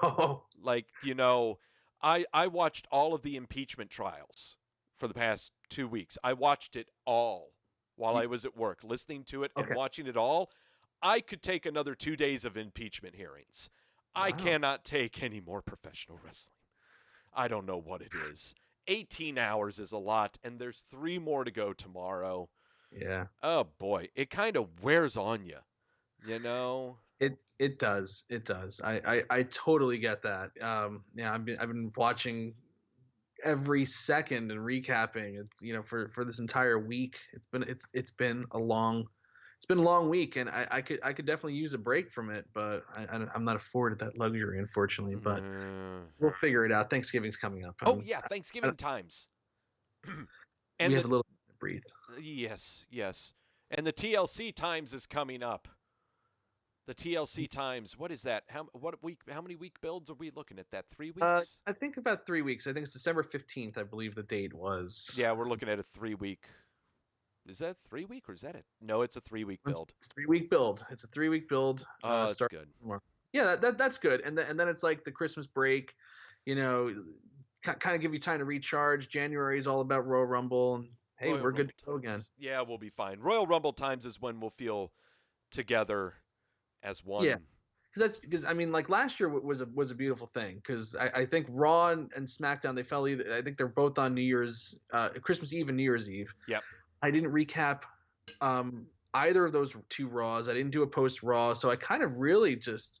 Oh.
Like, you know, I watched all of the impeachment trials for the past 2 weeks. I watched it all while I was at work, listening to it and watching it all. I could take another 2 days of impeachment hearings. Wow. I cannot take any more professional wrestling. I don't know what it is. 18 hours is a lot, and there's 3 more to go tomorrow.
Yeah.
Oh boy, it kind of wears on you, you know.
It does. It does. I totally get that. Yeah, I've been watching every second and recapping. It's, you know, for this entire week. It's been a long week, and I could definitely use a break from it, but I'm not afforded that luxury, unfortunately. But we'll figure it out. Thanksgiving's coming up.
Thanksgiving times.
And we have a little bit to breathe.
Yes. And the TLC times is coming up. The TLC times, what is that? How many week builds are we looking at? That 3 weeks?
I think about 3 weeks. I think it's December 15th, I believe the date was.
Yeah, we're looking at a 3 week. Is that 3 week or is that it? No, it's a 3 week build.
It's a 3 week build. It's a 3 week build.
Oh, that's good.
Yeah, that's good. And then it's like the Christmas break, you know, kind of give you time to recharge. January is all about Royal Rumble, and hey, we're good to go again.
Yeah, we'll be fine. Royal Rumble times is when we'll feel together as one.
Yeah, because I mean, like last year was a beautiful thing, because I think Raw and SmackDown, they fell either. I think they're both on New Year's, Christmas Eve and New Year's Eve.
Yep.
I didn't recap either of those 2 Raws. I didn't do a post Raw, so I kind of really just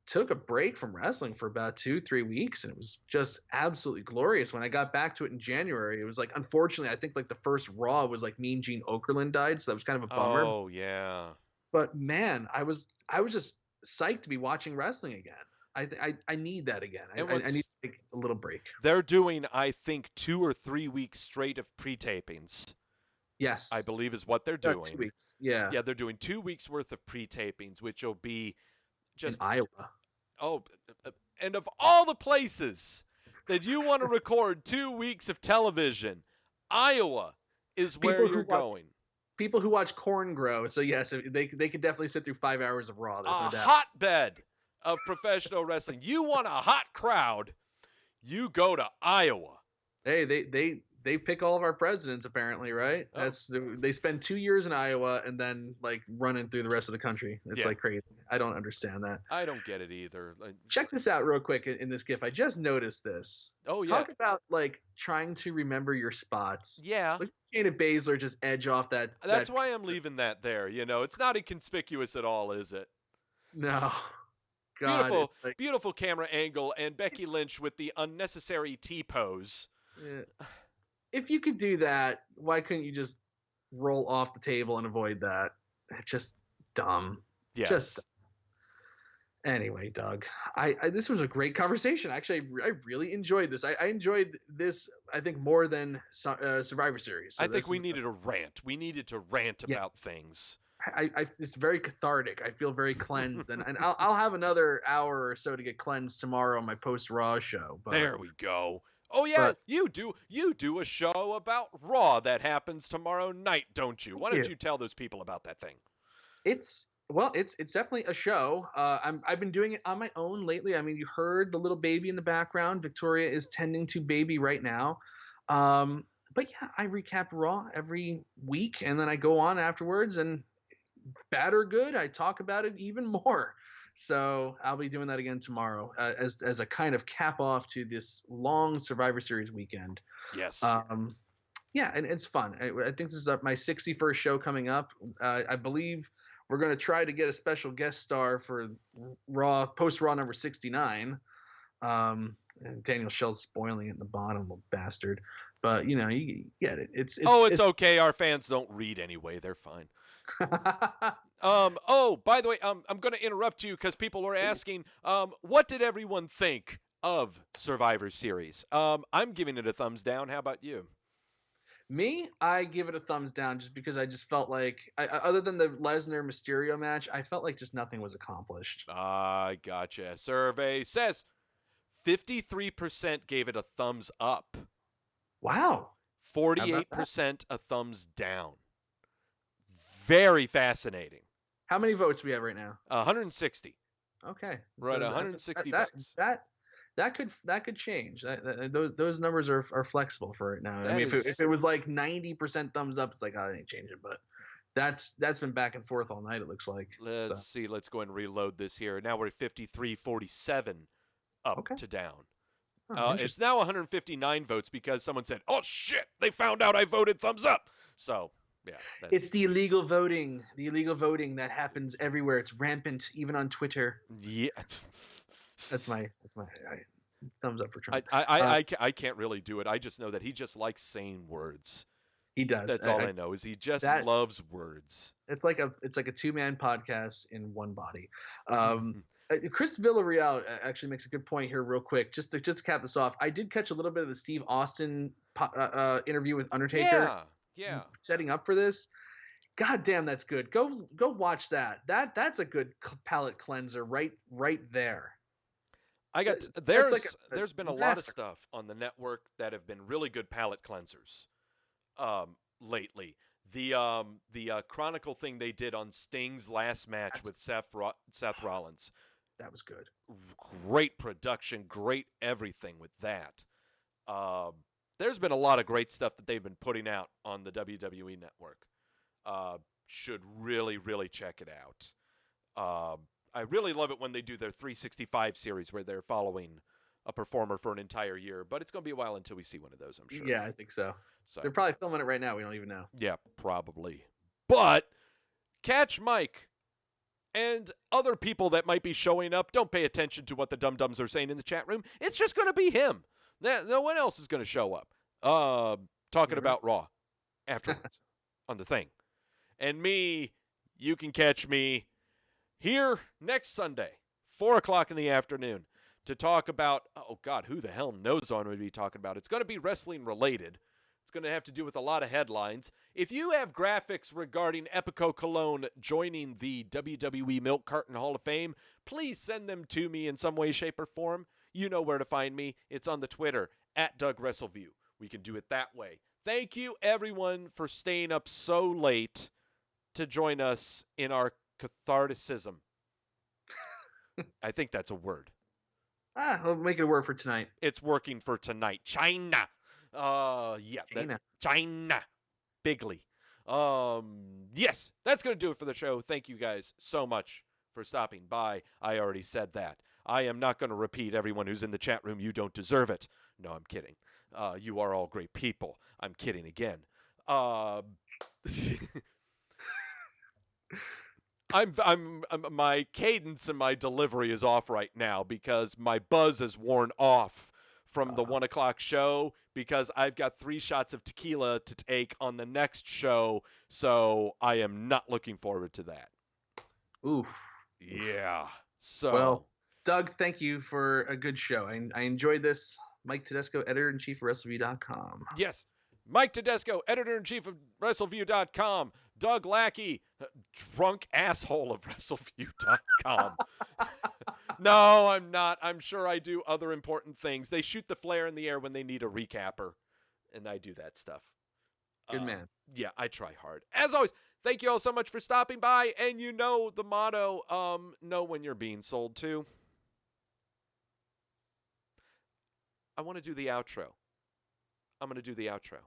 took a break from wrestling for about 2-3 weeks, and it was just absolutely glorious. When I got back to it in January, it was like, unfortunately, I think like the first Raw was like Mean Gene Okerlund died, so that was kind of a bummer.
Oh yeah.
But man, I was just psyched to be watching wrestling again. I need that again. I need to take a little break.
They're doing, I think, 2 or 3 weeks straight of pre-tapings.
Yes,
I believe is what they're doing.
2 weeks. Yeah.
Yeah, they're doing 2 weeks worth of pre-tapings, which will be just
in Iowa.
Oh, and of all the places that you want to record 2 weeks of television, Iowa is where you're going.
People who watch corn grow, so yes, they could definitely sit through 5 hours of Raw. There's no doubt.
Hotbed of professional wrestling. You want a hot crowd, you go to Iowa.
Hey, they pick all of our presidents, apparently, right?
Oh.
They spend 2 years in Iowa and then like running through the rest of the country. It's like crazy. I don't understand that.
I don't get it either.
Check this out real quick in this GIF. I just noticed this.
Oh yeah.
Talk about like trying to remember your spots.
Yeah.
Look at Shayna Baszler just edge off that.
That's why I'm leaving that there. You know, it's not inconspicuous at all, is it?
No. God,
beautiful camera angle, and Becky Lynch with the unnecessary T-pose.
Yeah. If you could do that, why couldn't you just roll off the table and avoid that? It's just dumb.
Yes.
Anyway, Doug, this was a great conversation. Actually, I really enjoyed this. I enjoyed this, I think, more than Survivor Series. So
I think we needed a rant. We needed to rant about things.
It's very cathartic. I feel very cleansed, and I'll have another hour or so to get cleansed tomorrow on my post Raw show. But,
there we go. Oh yeah, you do a show about Raw that happens tomorrow night, don't you? Why don't you tell those people about that thing?
It's definitely a show. I've been doing it on my own lately. I mean, you heard the little baby in the background. Victoria is tending to baby right now. But yeah, I recap Raw every week, and then I go on afterwards, and bad or good, I talk about it even more. So I'll be doing that again tomorrow as a kind of cap off to this long Survivor Series weekend.
Yes.
Yeah, and it's fun. I think this is my 61st show coming up. I believe we're going to try to get a special guest star for Raw post Raw number 69. And Daniel Shell's spoiling it in the bottom, little bastard. But you get it. It's
okay. Our fans don't read anyway. They're fine. Oh, by the way, I'm going to interrupt you because people were asking, what did everyone think of Survivor Series? I'm giving it a thumbs down. How about you?
Me, I give it a thumbs down just because I just felt like, other than the Lesnar Mysterio match, I felt like just nothing was accomplished.
I gotcha. Survey says 53% gave it a thumbs up.
Wow.
48% a thumbs down. Very fascinating.
How many votes we have right now?
160.
Okay.
Right, so 160 votes.
That could change. Those numbers are flexible for right now.
That
I mean, if it was like 90% thumbs up, it's like, I didn't change it. But that's been back and forth all night, it looks like.
Let's see. Let's go and reload this here. Now we're at 53-47 up to down. It's now 159 votes because someone said, oh, shit, they found out I voted thumbs up. So, yeah.
It's the illegal voting. The illegal voting that happens everywhere. It's rampant, even on Twitter.
Yeah.
That's my thumbs up for Trump.
I can't really do it. I just know that he just likes saying words.
He does.
That's all I know is he just loves words.
It's like a 2-man podcast in one body. Chris Villarreal actually makes a good point here, real quick. Just to cap this off, I did catch a little bit of the Steve Austin interview with Undertaker.
Yeah.
Setting up for this. God damn, that's good. Go watch that. That's a good palate cleanser right there.
There's been a lot of stuff on the network that have been really good palate cleansers lately. The Chronicle thing they did on Sting's last match with Seth Rollins.
That was good.
Great production, great everything with that. There's been a lot of great stuff that they've been putting out on the WWE network. Should really, really check it out. I really love it when they do their 365 series where they're following a performer for an entire year, but it's going to be a while until we see one of those, I'm sure.
Yeah, I think so. They're probably filming it right now. We don't even know.
Yeah, probably. But catch Mike and other people that might be showing up. Don't pay attention to what the dum-dums are saying in the chat room. It's just going to be him. No one else is going to show up talking about Raw afterwards on the thing. And me, you can catch me here next Sunday, 4 o'clock in the afternoon, to talk about, oh, God, who the hell knows what I'm going to be talking about. It's going to be wrestling related. It's going to have to do with a lot of headlines. If you have graphics regarding Epico Cologne joining the WWE Milk Carton Hall of Fame, please send them to me in some way, shape, or form. You know where to find me. It's on the Twitter, @DougWrestleview. We can do it that way. Thank you, everyone, for staying up so late to join us in our catharticism. I think that's a word.
We'll make it a word for tonight.
It's working for tonight. China. China. Bigly. Yes, that's going to do it for the show. Thank you guys so much for stopping by. I already said that. I am not going to repeat everyone who's in the chat room. You don't deserve it. No, I'm kidding. You are all great people. I'm kidding again. My cadence and my delivery is off right now because my buzz is worn off from the 1 o'clock show because I've got 3 shots of tequila to take on the next show, so I am not looking forward to that.
Oof.
Yeah. So.
Well, Doug, thank you for a good show. I enjoyed this. Mike Tedesco, editor-in-chief of Wrestleview.com.
Yes. Mike Tedesco, editor-in-chief of Wrestleview.com. Doug Lackey, drunk asshole of Wrestleview.com. No, I'm not. I'm sure I do other important things. They shoot the flare in the air when they need a recapper, and I do that stuff.
Good man.
Yeah, I try hard. As always, thank you all so much for stopping by, and you know the motto, know when you're being sold to. I want to do the outro. I'm going to do the outro.